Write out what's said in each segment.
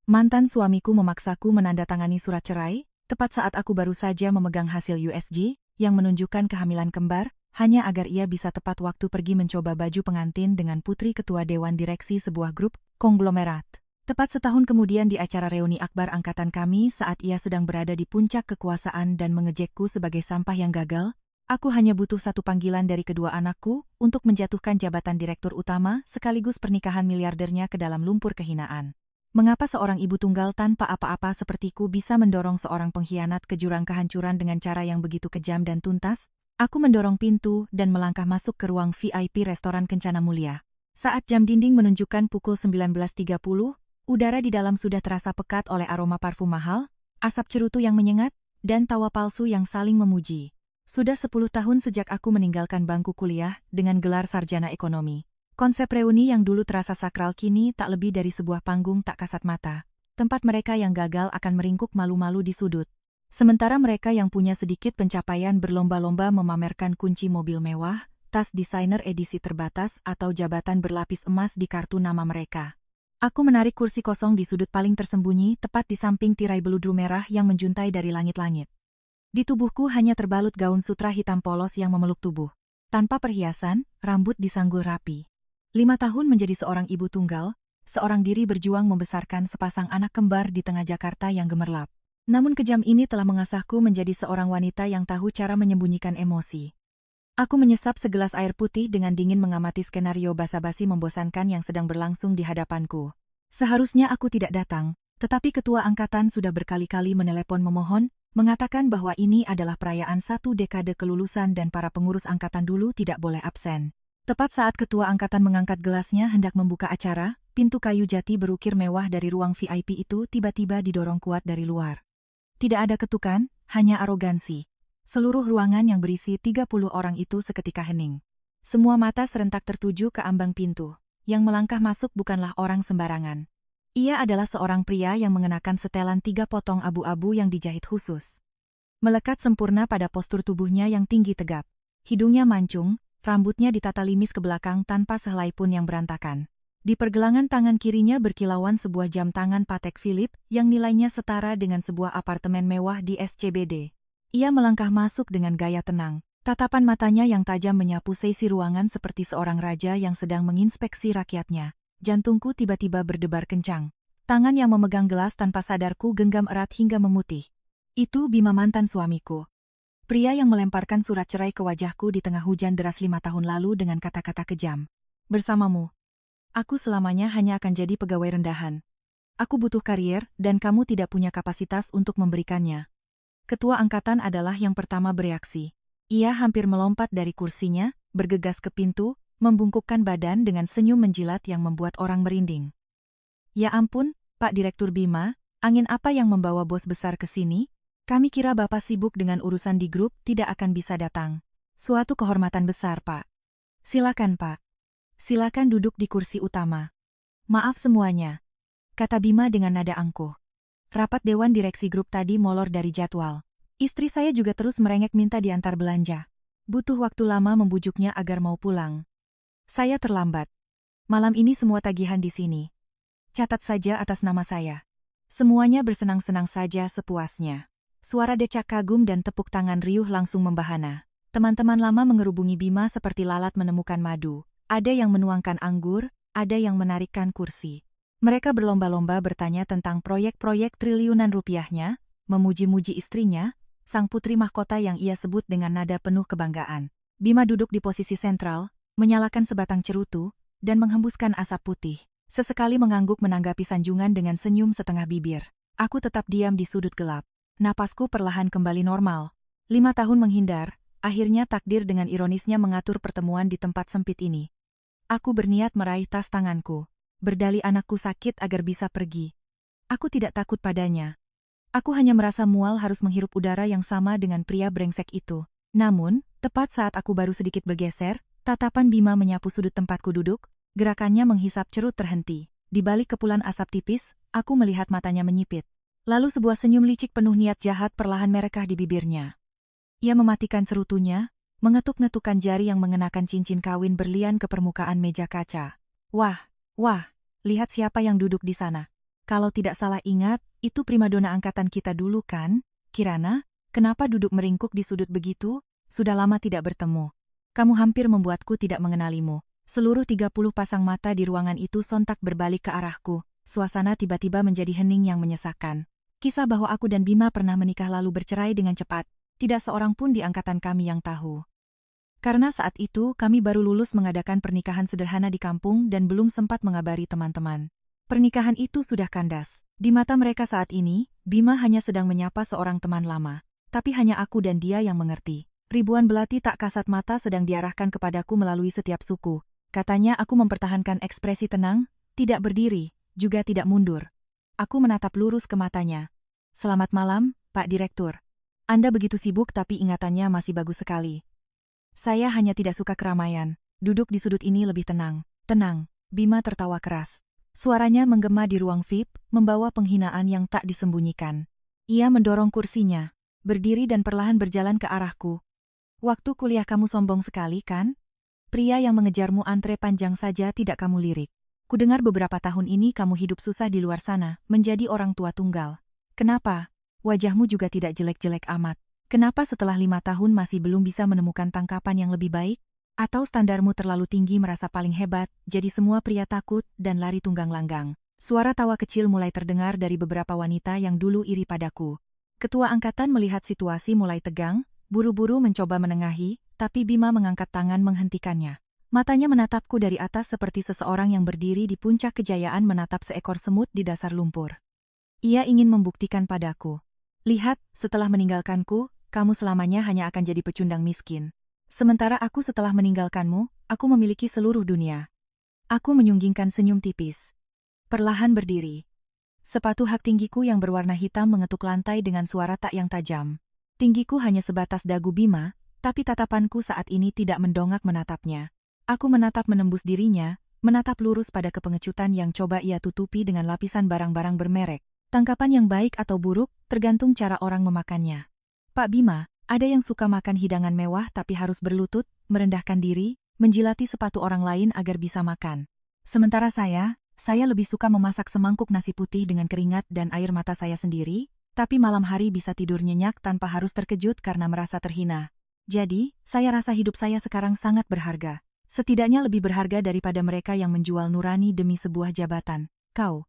Mantan suamiku memaksaku menandatangani surat cerai, tepat saat aku baru saja memegang hasil USG, yang menunjukkan kehamilan kembar, hanya agar ia bisa tepat waktu pergi mencoba baju pengantin dengan putri ketua dewan direksi sebuah grup konglomerat. Tepat setahun kemudian di acara reuni akbar angkatan kami saat ia sedang berada di puncak kekuasaan dan mengejekku sebagai sampah yang gagal, aku hanya butuh satu panggilan dari kedua anakku untuk menjatuhkan jabatan direktur utama sekaligus pernikahan miliardernya ke dalam lumpur kehinaan. Mengapa seorang ibu tunggal tanpa apa-apa sepertiku bisa mendorong seorang pengkhianat ke jurang kehancuran dengan cara yang begitu kejam dan tuntas? Aku mendorong pintu dan melangkah masuk ke ruang VIP restoran Kencana Mulia. Saat jam dinding menunjukkan pukul 19.30, udara di dalam sudah terasa pekat oleh aroma parfum mahal, asap cerutu yang menyengat, dan tawa palsu yang saling memuji. Sudah 10 tahun sejak aku meninggalkan bangku kuliah dengan gelar sarjana ekonomi. Konsep reuni yang dulu terasa sakral kini tak lebih dari sebuah panggung tak kasat mata. Tempat mereka yang gagal akan meringkuk malu-malu di sudut. Sementara mereka yang punya sedikit pencapaian berlomba-lomba memamerkan kunci mobil mewah, tas desainer edisi terbatas atau jabatan berlapis emas di kartu nama mereka. Aku menarik kursi kosong di sudut paling tersembunyi tepat di samping tirai beludru merah yang menjuntai dari langit-langit. Di tubuhku hanya terbalut gaun sutra hitam polos yang memeluk tubuh. Tanpa perhiasan, rambut disanggul rapi. 5 tahun menjadi seorang ibu tunggal, seorang diri berjuang membesarkan sepasang anak kembar di tengah Jakarta yang gemerlap. Namun kejam ini telah mengasahku menjadi seorang wanita yang tahu cara menyembunyikan emosi. Aku menyesap segelas air putih dengan dingin mengamati skenario basa-basi membosankan yang sedang berlangsung di hadapanku. Seharusnya aku tidak datang, tetapi ketua angkatan sudah berkali-kali menelepon memohon, mengatakan bahwa ini adalah perayaan 1 dekade kelulusan dan para pengurus angkatan dulu tidak boleh absen. Tepat saat ketua angkatan mengangkat gelasnya hendak membuka acara, pintu kayu jati berukir mewah dari ruang VIP itu tiba-tiba didorong kuat dari luar. Tidak ada ketukan, hanya arogansi. Seluruh ruangan yang berisi 30 orang itu seketika hening. Semua mata serentak tertuju ke ambang pintu. Yang melangkah masuk bukanlah orang sembarangan. Ia adalah seorang pria yang mengenakan setelan 3 potong abu-abu yang dijahit khusus. Melekat sempurna pada postur tubuhnya yang tinggi tegap. Hidungnya mancung, rambutnya ditata limis ke belakang tanpa sehelai pun yang berantakan. Di pergelangan tangan kirinya berkilauan sebuah jam tangan Patek Philippe yang nilainya setara dengan sebuah apartemen mewah di SCBD. Ia melangkah masuk dengan gaya tenang. Tatapan matanya yang tajam menyapu sisi ruangan seperti seorang raja yang sedang menginspeksi rakyatnya. Jantungku tiba-tiba berdebar kencang. Tangan yang memegang gelas tanpa sadarku genggam erat hingga memutih. Itu Bima, mantan suamiku. Pria yang melemparkan surat cerai ke wajahku di tengah hujan deras 5 tahun lalu dengan kata-kata kejam. Bersamamu, aku selamanya hanya akan jadi pegawai rendahan. Aku butuh karier, dan kamu tidak punya kapasitas untuk memberikannya. Ketua angkatan adalah yang pertama bereaksi. Ia hampir melompat dari kursinya, bergegas ke pintu, membungkukkan badan dengan senyum menjilat yang membuat orang merinding. Ya ampun, Pak Direktur Bima, angin apa yang membawa bos besar ke sini? Kami kira Bapak sibuk dengan urusan di grup, tidak akan bisa datang. Suatu kehormatan besar, Pak. Silakan, Pak. Silakan duduk di kursi utama. Maaf semuanya, kata Bima dengan nada angkuh. Rapat dewan direksi grup tadi molor dari jadwal. Istri saya juga terus merengek minta diantar belanja. Butuh waktu lama membujuknya agar mau pulang. Saya terlambat. Malam ini semua tagihan di sini. Catat saja atas nama saya. Semuanya bersenang-senang saja sepuasnya. Suara decak kagum dan tepuk tangan riuh langsung membahana. Teman-teman lama mengerubungi Bima seperti lalat menemukan madu. Ada yang menuangkan anggur, ada yang menarikkan kursi. Mereka berlomba-lomba bertanya tentang proyek-proyek triliunan rupiahnya, memuji-muji istrinya, sang putri mahkota yang ia sebut dengan nada penuh kebanggaan. Bima duduk di posisi sentral, menyalakan sebatang cerutu, dan menghembuskan asap putih. Sesekali mengangguk menanggapi sanjungan dengan senyum setengah bibir. Aku tetap diam di sudut gelap. Napasku perlahan kembali normal. 5 tahun menghindar, akhirnya takdir dengan ironisnya mengatur pertemuan di tempat sempit ini. Aku berniat meraih tas tanganku. Berdali anakku sakit agar bisa pergi. Aku tidak takut padanya. Aku hanya merasa mual harus menghirup udara yang sama dengan pria brengsek itu. Namun, tepat saat aku baru sedikit bergeser, tatapan Bima menyapu sudut tempatku duduk, gerakannya menghisap cerut terhenti. Di balik kepulan asap tipis, aku melihat matanya menyipit. Lalu sebuah senyum licik penuh niat jahat perlahan merekah di bibirnya. Ia mematikan cerutunya, mengetuk-ngetukkan jari yang mengenakan cincin kawin berlian ke permukaan meja kaca. Wah, lihat siapa yang duduk di sana. Kalau tidak salah ingat, itu primadona angkatan kita dulu kan? Kirana, kenapa duduk meringkuk di sudut begitu? Sudah lama tidak bertemu. Kamu hampir membuatku tidak mengenalimu. Seluruh 30 pasang mata di ruangan itu sontak berbalik ke arahku. Suasana tiba-tiba menjadi hening yang menyesakan. Kisah bahwa aku dan Bima pernah menikah lalu bercerai dengan cepat. Tidak seorang pun di angkatan kami yang tahu. Karena saat itu kami baru lulus mengadakan pernikahan sederhana di kampung dan belum sempat mengabari teman-teman. Pernikahan itu sudah kandas. Di mata mereka saat ini, Bima hanya sedang menyapa seorang teman lama. Tapi hanya aku dan dia yang mengerti. Ribuan belati tak kasat mata sedang diarahkan kepadaku melalui setiap suku. Katanya aku mempertahankan ekspresi tenang, tidak berdiri, juga tidak mundur. Aku menatap lurus ke matanya. Selamat malam, Pak Direktur. Anda begitu sibuk tapi ingatannya masih bagus sekali. Saya hanya tidak suka keramaian. Duduk di sudut ini lebih tenang. Tenang, Bima tertawa keras. Suaranya menggema di ruang VIP, membawa penghinaan yang tak disembunyikan. Ia mendorong kursinya, berdiri dan perlahan berjalan ke arahku. Waktu kuliah kamu sombong sekali kan? Pria yang mengejarmu antre panjang saja tidak kamu lirik. Kudengar beberapa tahun ini kamu hidup susah di luar sana, menjadi orang tua tunggal. Kenapa? Wajahmu juga tidak jelek-jelek amat. Kenapa setelah 5 tahun masih belum bisa menemukan tangkapan yang lebih baik? Atau standarmu terlalu tinggi merasa paling hebat, jadi semua pria takut dan lari tunggang langgang. Suara tawa kecil mulai terdengar dari beberapa wanita yang dulu iri padaku. Ketua angkatan melihat situasi mulai tegang, buru-buru mencoba menengahi, tapi Bima mengangkat tangan menghentikannya. Matanya menatapku dari atas seperti seseorang yang berdiri di puncak kejayaan menatap seekor semut di dasar lumpur. Ia ingin membuktikan padaku. Lihat, setelah meninggalkanku, kamu selamanya hanya akan jadi pecundang miskin. Sementara aku setelah meninggalkanmu, aku memiliki seluruh dunia. Aku menyunggingkan senyum tipis. Perlahan berdiri. Sepatu hak tinggiku yang berwarna hitam mengetuk lantai dengan suara tak yang tajam. Tinggiku hanya sebatas dagu Bima, tapi tatapanku saat ini tidak mendongak menatapnya. Aku menatap menembus dirinya, menatap lurus pada kepengecutan yang coba ia tutupi dengan lapisan barang-barang bermerek. Tangkapan yang baik atau buruk, tergantung cara orang memakannya. Pak Bima, ada yang suka makan hidangan mewah tapi harus berlutut, merendahkan diri, menjilati sepatu orang lain agar bisa makan. Sementara saya lebih suka memasak semangkuk nasi putih dengan keringat dan air mata saya sendiri, tapi malam hari bisa tidur nyenyak tanpa harus terkejut karena merasa terhina. Jadi, saya rasa hidup saya sekarang sangat berharga. Setidaknya lebih berharga daripada mereka yang menjual nurani demi sebuah jabatan. Kau.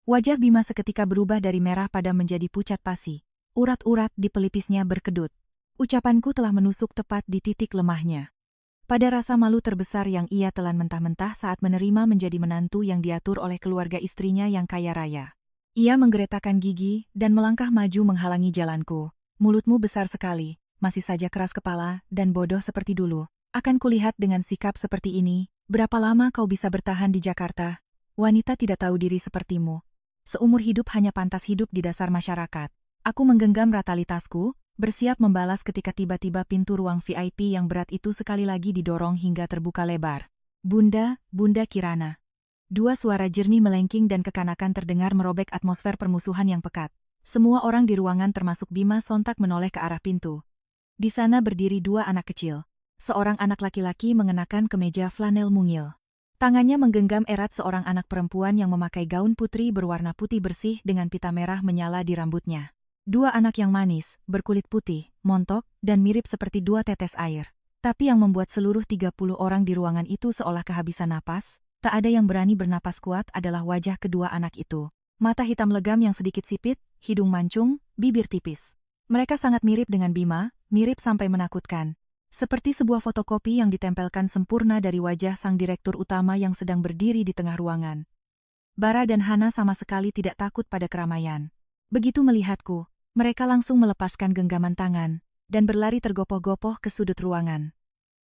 Wajah Bima seketika berubah dari merah padam menjadi pucat pasi. Urat-urat di pelipisnya berkedut. Ucapanku telah menusuk tepat di titik lemahnya. Pada rasa malu terbesar yang ia telan mentah-mentah saat menerima menjadi menantu yang diatur oleh keluarga istrinya yang kaya raya. Ia menggeretakkan gigi dan melangkah maju menghalangi jalanku. Mulutmu besar sekali, masih saja keras kepala dan bodoh seperti dulu. Akan kulihat dengan sikap seperti ini, berapa lama kau bisa bertahan di Jakarta? Wanita tidak tahu diri sepertimu. Seumur hidup hanya pantas hidup di dasar masyarakat. Aku menggenggam ratalitasku, bersiap membalas ketika tiba-tiba pintu ruang VIP yang berat itu sekali lagi didorong hingga terbuka lebar. Bunda, Bunda Kirana. Dua suara jernih melengking dan kekanakan terdengar merobek atmosfer permusuhan yang pekat. Semua orang di ruangan termasuk Bima sontak menoleh ke arah pintu. Di sana berdiri dua anak kecil. Seorang anak laki-laki mengenakan kemeja flanel mungil. Tangannya menggenggam erat seorang anak perempuan yang memakai gaun putri berwarna putih bersih dengan pita merah menyala di rambutnya. Dua anak yang manis, berkulit putih, montok, dan mirip seperti dua tetes air. Tapi yang membuat seluruh 30 orang di ruangan itu seolah kehabisan napas, tak ada yang berani bernapas kuat adalah wajah kedua anak itu. Mata hitam legam yang sedikit sipit, hidung mancung, bibir tipis. Mereka sangat mirip dengan Bima, mirip sampai menakutkan. Seperti sebuah fotokopi yang ditempelkan sempurna dari wajah sang direktur utama yang sedang berdiri di tengah ruangan. Bara dan Hana sama sekali tidak takut pada keramaian. Begitu melihatku, mereka langsung melepaskan genggaman tangan, dan berlari tergopoh-gopoh ke sudut ruangan.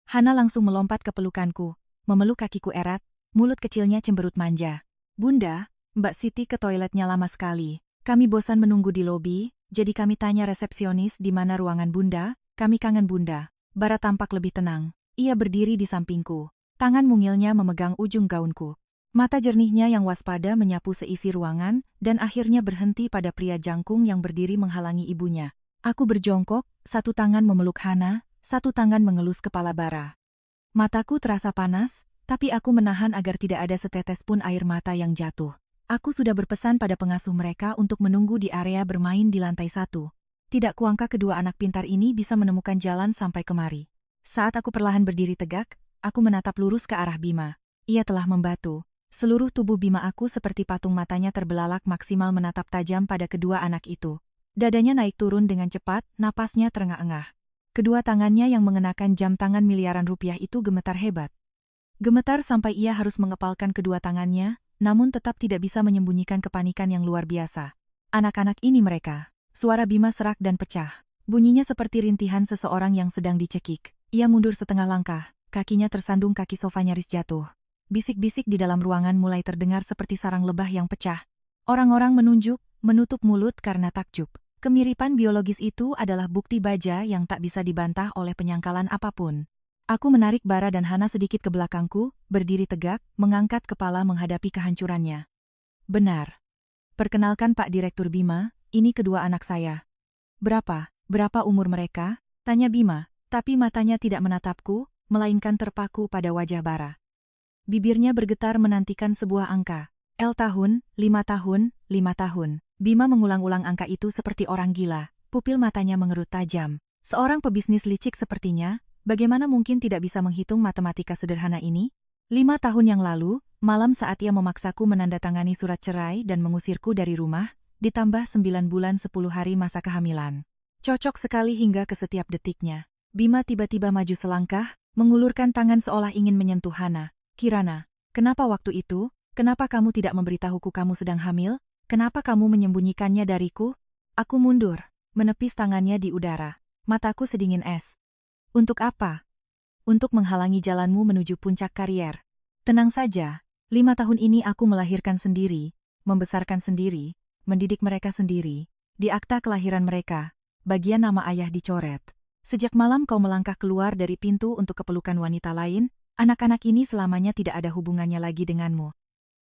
Hana langsung melompat ke pelukanku, memeluk kakiku erat, mulut kecilnya cemberut manja. Bunda, Mbak Siti ke toiletnya lama sekali. Kami bosan menunggu di lobi, jadi kami tanya resepsionis di mana ruangan Bunda, kami kangen Bunda. Bara tampak lebih tenang. Ia berdiri di sampingku. Tangan mungilnya memegang ujung gaunku. Mata jernihnya yang waspada menyapu seisi ruangan, dan akhirnya berhenti pada pria jangkung yang berdiri menghalangi ibunya. Aku berjongkok, satu tangan memeluk Hana, satu tangan mengelus kepala Bara. Mataku terasa panas, tapi aku menahan agar tidak ada setetes pun air mata yang jatuh. Aku sudah berpesan pada pengasuh mereka untuk menunggu di area bermain di lantai 1. Tidak kuangka kedua anak pintar ini bisa menemukan jalan sampai kemari. Saat aku perlahan berdiri tegak, aku menatap lurus ke arah Bima. Ia telah membatu. Seluruh tubuh Bima aku seperti patung, matanya terbelalak maksimal menatap tajam pada kedua anak itu. Dadanya naik turun dengan cepat, napasnya terengah-engah. Kedua tangannya yang mengenakan jam tangan miliaran rupiah itu gemetar hebat. Gemetar sampai ia harus mengepalkan kedua tangannya, namun tetap tidak bisa menyembunyikan kepanikan yang luar biasa. Anak-anak ini mereka. Suara Bima serak dan pecah. Bunyinya seperti rintihan seseorang yang sedang dicekik. Ia mundur setengah langkah, kakinya tersandung kaki sofa nyaris jatuh. Bisik-bisik di dalam ruangan mulai terdengar seperti sarang lebah yang pecah. Orang-orang menunjuk, menutup mulut karena takjub. Kemiripan biologis itu adalah bukti baja yang tak bisa dibantah oleh penyangkalan apapun. Aku menarik Bara dan Hana sedikit ke belakangku, berdiri tegak, mengangkat kepala menghadapi kehancurannya. Benar. Perkenalkan Pak Direktur Bima, ini kedua anak saya. Berapa umur mereka? Tanya Bima, tapi matanya tidak menatapku, melainkan terpaku pada wajah Bara. Bibirnya bergetar menantikan sebuah angka. L tahun, 5 tahun, 5 tahun. Bima mengulang-ulang angka itu seperti orang gila, pupil matanya mengerut tajam. Seorang pebisnis licik sepertinya, bagaimana mungkin tidak bisa menghitung matematika sederhana ini? 5 tahun yang lalu, malam saat ia memaksaku menandatangani surat cerai dan mengusirku dari rumah, ditambah 9 bulan 10 hari masa kehamilan. Cocok sekali hingga ke setiap detiknya. Bima tiba-tiba maju selangkah, mengulurkan tangan seolah ingin menyentuh Hana. Kirana, kenapa waktu itu? Kenapa kamu tidak memberitahuku kamu sedang hamil? Kenapa kamu menyembunyikannya dariku? Aku mundur, menepis tangannya di udara. Mataku sedingin es. Untuk apa? Untuk menghalangi jalanmu menuju puncak karier. Tenang saja, 5 tahun ini aku melahirkan sendiri, membesarkan sendiri, mendidik mereka sendiri. Di akta kelahiran mereka, bagian nama ayah dicoret. Sejak malam kau melangkah keluar dari pintu untuk kepelukan wanita lain, anak-anak ini selamanya tidak ada hubungannya lagi denganmu.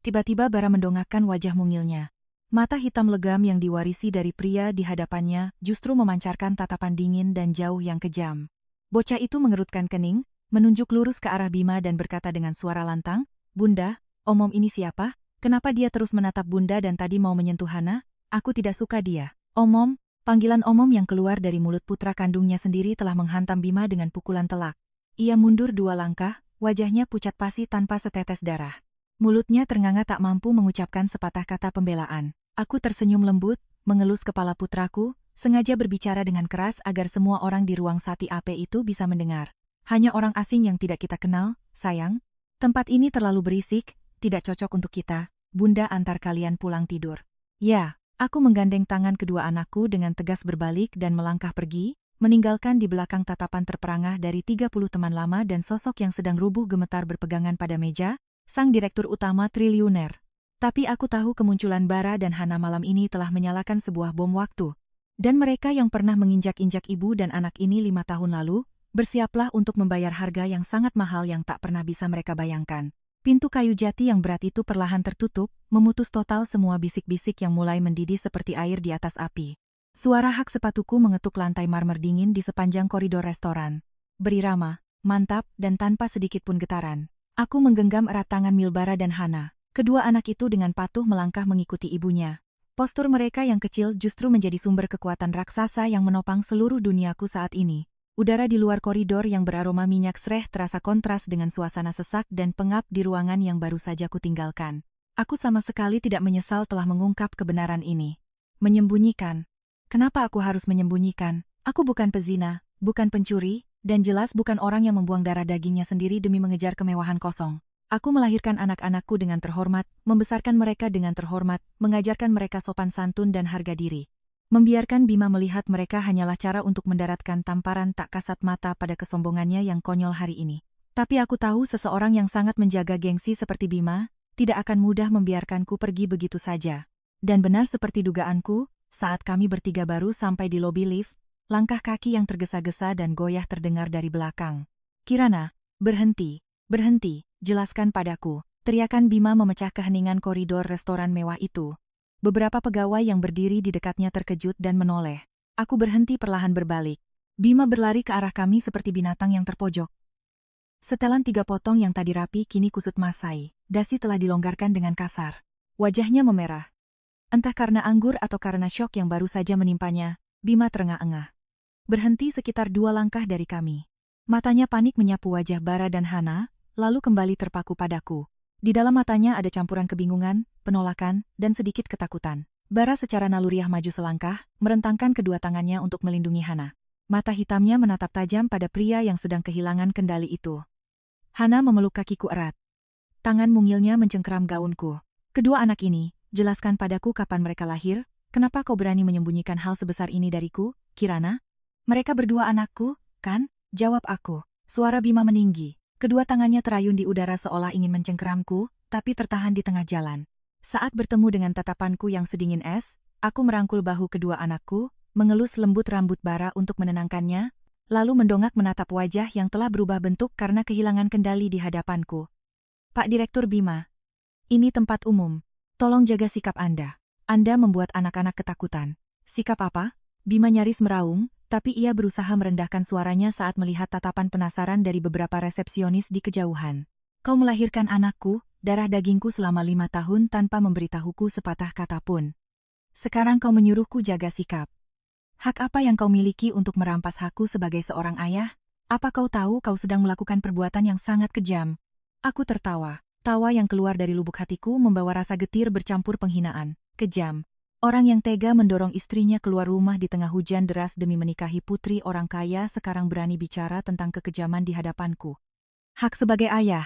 Tiba-tiba Bara mendongakkan wajah mungilnya. Mata hitam legam yang diwarisi dari pria di hadapannya justru memancarkan tatapan dingin dan jauh yang kejam. Bocah itu mengerutkan kening, menunjuk lurus ke arah Bima dan berkata dengan suara lantang, "Bunda, Om ini siapa? Kenapa dia terus menatap Bunda dan tadi mau menyentuh Hana? Aku tidak suka dia." Om, panggilan Om yang keluar dari mulut putra kandungnya sendiri telah menghantam Bima dengan pukulan telak. Ia mundur 2 langkah, wajahnya pucat pasi tanpa setetes darah. Mulutnya ternganga tak mampu mengucapkan sepatah kata pembelaan. Aku tersenyum lembut, mengelus kepala putraku, sengaja berbicara dengan keras agar semua orang di ruang sati AP itu bisa mendengar. Hanya orang asing yang tidak kita kenal, sayang. Tempat ini terlalu berisik, tidak cocok untuk kita. Bunda antar kalian pulang tidur. Ya, aku menggandeng tangan kedua anakku dengan tegas berbalik dan melangkah pergi, meninggalkan di belakang tatapan terperangah dari 30 teman lama dan sosok yang sedang rubuh gemetar berpegangan pada meja, sang direktur utama triliuner. Tapi aku tahu kemunculan Bara dan Hana malam ini telah menyalakan sebuah bom waktu. Dan mereka yang pernah menginjak-injak ibu dan anak ini 5 tahun lalu, bersiaplah untuk membayar harga yang sangat mahal yang tak pernah bisa mereka bayangkan. Pintu kayu jati yang berat itu perlahan tertutup, memutus total semua bisik-bisik yang mulai mendidih seperti air di atas api. Suara hak sepatuku mengetuk lantai marmer dingin di sepanjang koridor restoran. Berirama, mantap, dan tanpa sedikit pun getaran. Aku menggenggam erat tangan Milbara dan Hana. Kedua anak itu dengan patuh melangkah mengikuti ibunya. Postur mereka yang kecil justru menjadi sumber kekuatan raksasa yang menopang seluruh duniaku saat ini. Udara di luar koridor yang beraroma minyak sreh terasa kontras dengan suasana sesak dan pengap di ruangan yang baru saja kutinggalkan. Aku sama sekali tidak menyesal telah mengungkap kebenaran ini. Menyembunyikan. Kenapa aku harus menyembunyikan? Aku bukan pezina, bukan pencuri, dan jelas bukan orang yang membuang darah dagingnya sendiri demi mengejar kemewahan kosong. Aku melahirkan anak-anakku dengan terhormat, membesarkan mereka dengan terhormat, mengajarkan mereka sopan santun dan harga diri. Membiarkan Bima melihat mereka hanyalah cara untuk mendaratkan tamparan tak kasat mata pada kesombongannya yang konyol hari ini. Tapi aku tahu seseorang yang sangat menjaga gengsi seperti Bima, tidak akan mudah membiarkanku pergi begitu saja. Dan benar seperti dugaanku, saat kami bertiga baru sampai di lobi lift, langkah kaki yang tergesa-gesa dan goyah terdengar dari belakang. "Kirana, berhenti, berhenti. Jelaskan padaku," teriakan Bima memecah keheningan koridor restoran mewah itu. Beberapa pegawai yang berdiri di dekatnya terkejut dan menoleh. Aku berhenti perlahan berbalik. Bima berlari ke arah kami seperti binatang yang terpojok. Setelan 3 potong yang tadi rapi kini kusut masai. Dasi telah dilonggarkan dengan kasar. Wajahnya memerah. Entah karena anggur atau karena syok yang baru saja menimpanya, Bima terengah-engah. Berhenti sekitar 2 langkah dari kami. Matanya panik menyapu wajah Bara dan Hana, lalu kembali terpaku padaku. Di dalam matanya ada campuran kebingungan, penolakan, dan sedikit ketakutan. Bara secara naluriah maju selangkah, merentangkan kedua tangannya untuk melindungi Hana. Mata hitamnya menatap tajam pada pria yang sedang kehilangan kendali itu. Hana memeluk kakiku erat. Tangan mungilnya mencengkeram gaunku. Kedua anak ini, jelaskan padaku kapan mereka lahir, kenapa kau berani menyembunyikan hal sebesar ini dariku, Kirana? Mereka berdua anakku, kan? Jawab aku. Suara Bima meninggi. Kedua tangannya terayun di udara seolah ingin mencengkeramku, tapi tertahan di tengah jalan. Saat bertemu dengan tatapanku yang sedingin es, aku merangkul bahu kedua anakku, mengelus lembut rambut Bara untuk menenangkannya, lalu mendongak menatap wajah yang telah berubah bentuk karena kehilangan kendali di hadapanku. Pak Direktur Bima, ini tempat umum. Tolong jaga sikap Anda. Anda membuat anak-anak ketakutan. Sikap apa? Bima nyaris meraung, tapi ia berusaha merendahkan suaranya saat melihat tatapan penasaran dari beberapa resepsionis di kejauhan. Kau melahirkan anakku, darah dagingku selama 5 tahun tanpa memberitahuku sepatah kata pun. Sekarang kau menyuruhku jaga sikap. Hak apa yang kau miliki untuk merampas hakku sebagai seorang ayah? Apa kau tahu kau sedang melakukan perbuatan yang sangat kejam? Aku tertawa. Tawa yang keluar dari lubuk hatiku membawa rasa getir bercampur penghinaan. Kejam. Orang yang tega mendorong istrinya keluar rumah di tengah hujan deras demi menikahi putri orang kaya sekarang berani bicara tentang kekejaman di hadapanku. Hak sebagai ayah.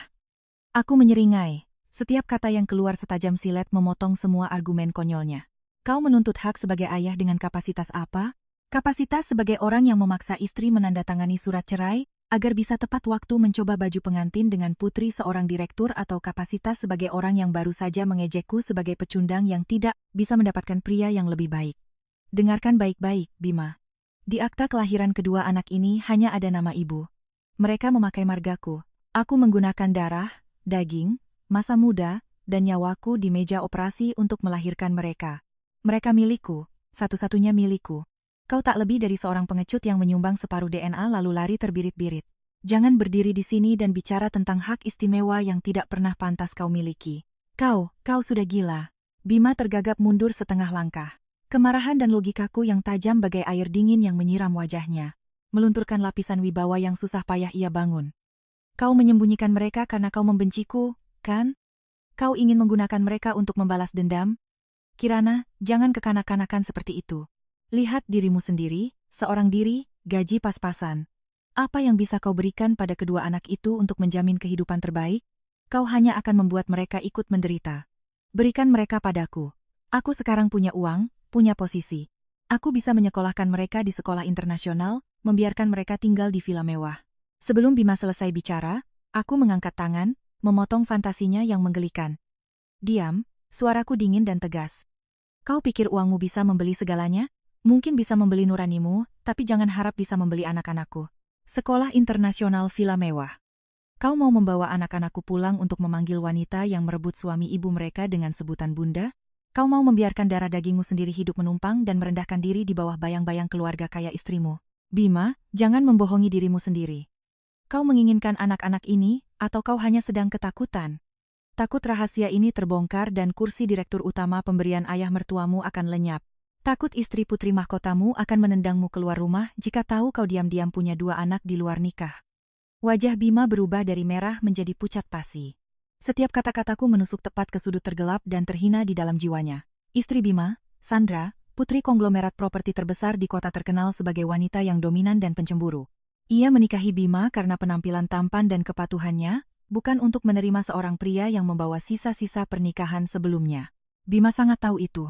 Aku menyeringai. Setiap kata yang keluar setajam silet memotong semua argumen konyolnya. Kau menuntut hak sebagai ayah dengan kapasitas apa? Kapasitas sebagai orang yang memaksa istri menandatangani surat cerai, agar bisa tepat waktu mencoba baju pengantin dengan putri seorang direktur atau kapasitas sebagai orang yang baru saja mengejekku sebagai pecundang yang tidak bisa mendapatkan pria yang lebih baik. Dengarkan baik-baik, Bima. Di akta kelahiran kedua anak ini hanya ada nama ibu. Mereka memakai margaku. Aku menggunakan darah, daging, masa muda, dan nyawaku di meja operasi untuk melahirkan mereka. Mereka milikku, satu-satunya milikku. Kau tak lebih dari seorang pengecut yang menyumbang separuh DNA lalu lari terbirit-birit. Jangan berdiri di sini dan bicara tentang hak istimewa yang tidak pernah pantas kau miliki. Kau sudah gila. Bima tergagap mundur setengah langkah. Kemarahan dan logikaku yang tajam bagai air dingin yang menyiram wajahnya. Melunturkan lapisan wibawa yang susah payah ia bangun. Kau menyembunyikan mereka karena kau membenciku, kan? Kau ingin menggunakan mereka untuk membalas dendam? Kirana, jangan kekanak-kanakan seperti itu. Lihat dirimu sendiri, seorang diri, gaji pas-pasan. Apa yang bisa kau berikan pada kedua anak itu untuk menjamin kehidupan terbaik? Kau hanya akan membuat mereka ikut menderita. Berikan mereka padaku. Aku sekarang punya uang, punya posisi. Aku bisa menyekolahkan mereka di sekolah internasional, membiarkan mereka tinggal di villa mewah. Sebelum Bima selesai bicara, aku mengangkat tangan, memotong fantasinya yang menggelikan. Diam, suaraku dingin dan tegas. Kau pikir uangmu bisa membeli segalanya? Mungkin bisa membeli nuranimu, tapi jangan harap bisa membeli anak-anakku. Sekolah internasional villa mewah. Kau mau membawa anak-anakku pulang untuk memanggil wanita yang merebut suami ibu mereka dengan sebutan bunda? Kau mau membiarkan darah dagingmu sendiri hidup menumpang dan merendahkan diri di bawah bayang-bayang keluarga kaya istrimu? Bima, jangan membohongi dirimu sendiri. Kau menginginkan anak-anak ini, atau kau hanya sedang ketakutan? Takut rahasia ini terbongkar dan kursi direktur utama pemberian ayah mertuamu akan lenyap. Takut istri putri mahkotamu akan menendangmu keluar rumah jika tahu kau diam-diam punya 2 anak di luar nikah. Wajah Bima berubah dari merah menjadi pucat pasi. Setiap kata-kataku menusuk tepat ke sudut tergelap dan terhina di dalam jiwanya. Istri Bima, Sandra, putri konglomerat properti terbesar di kota terkenal sebagai wanita yang dominan dan pencemburu. Ia menikahi Bima karena penampilan tampan dan kepatuhannya, bukan untuk menerima seorang pria yang membawa sisa-sisa pernikahan sebelumnya. Bima sangat tahu itu.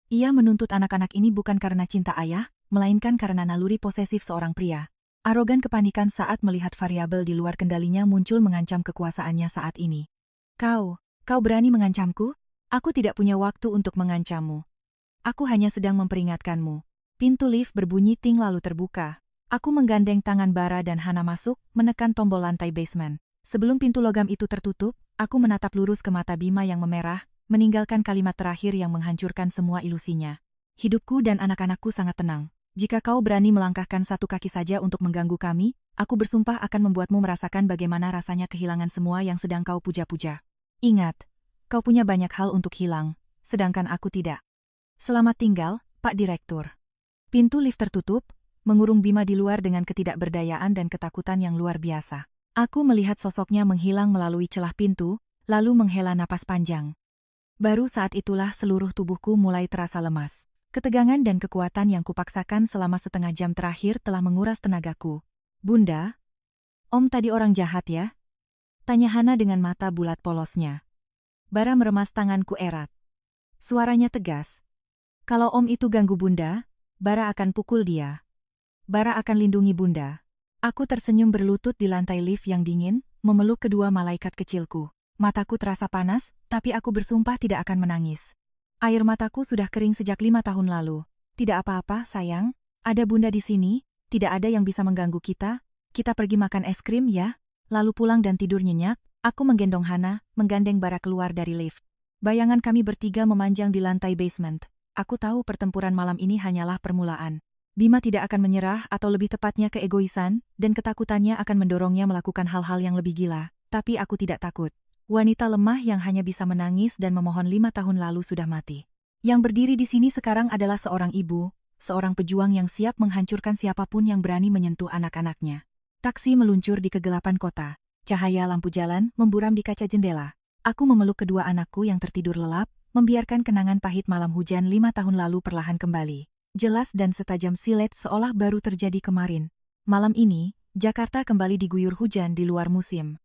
Ia menuntut anak-anak ini bukan karena cinta ayah, melainkan karena naluri posesif seorang pria. Arogan kepanikan saat melihat variabel di luar kendalinya muncul mengancam kekuasaannya saat ini. Kau berani mengancamku? Aku tidak punya waktu untuk mengancammu. Aku hanya sedang memperingatkanmu. Pintu lift berbunyi ting lalu terbuka. Aku menggandeng tangan Bara dan Hana masuk, menekan tombol lantai basement. Sebelum pintu logam itu tertutup, aku menatap lurus ke mata Bima yang memerah, meninggalkan kalimat terakhir yang menghancurkan semua ilusinya. Hidupku dan anak-anakku sangat tenang. Jika kau berani melangkahkan satu kaki saja untuk mengganggu kami, aku bersumpah akan membuatmu merasakan bagaimana rasanya kehilangan semua yang sedang kau puja-puja. Ingat, Kau punya banyak hal untuk hilang, sedangkan aku tidak. Selamat tinggal, Pak Direktur. Pintu lift tertutup, mengurung Bima di luar dengan ketidakberdayaan dan ketakutan yang luar biasa. Aku melihat sosoknya menghilang melalui celah pintu, lalu menghela napas panjang. Baru saat itulah seluruh tubuhku mulai terasa lemas. Ketegangan dan kekuatan yang kupaksakan selama setengah jam terakhir telah menguras tenagaku. Bunda? Om tadi orang jahat ya? Tanya Hana dengan mata bulat polosnya. Bara meremas tanganku erat. Suaranya tegas. Kalau Om itu ganggu Bunda, Bara akan pukul dia. Bara akan lindungi Bunda. Aku tersenyum berlutut di lantai lift yang dingin, memeluk kedua malaikat kecilku. Mataku terasa panas, tapi aku bersumpah tidak akan menangis. Air mataku sudah kering sejak 5 tahun lalu. Tidak apa-apa, sayang. Ada Bunda di sini, tidak ada yang bisa mengganggu kita. Kita pergi makan es krim ya, lalu pulang dan tidur nyenyak. Aku menggendong Hana, menggandeng Bara keluar dari lift. Bayangan kami bertiga memanjang di lantai basement. Aku tahu pertempuran malam ini hanyalah permulaan. Bima tidak akan menyerah atau lebih tepatnya keegoisan, dan ketakutannya akan mendorongnya melakukan hal-hal yang lebih gila. Tapi aku tidak takut. Wanita lemah yang hanya bisa menangis dan memohon 5 tahun lalu sudah mati. Yang berdiri di sini sekarang adalah seorang ibu, seorang pejuang yang siap menghancurkan siapapun yang berani menyentuh anak-anaknya. Taksi meluncur di kegelapan kota. Cahaya lampu jalan memburam di kaca jendela. Aku memeluk kedua anakku yang tertidur lelap, membiarkan kenangan pahit malam hujan 5 tahun lalu perlahan kembali. Jelas dan setajam silet seolah baru terjadi kemarin. Malam ini, Jakarta kembali diguyur hujan di luar musim.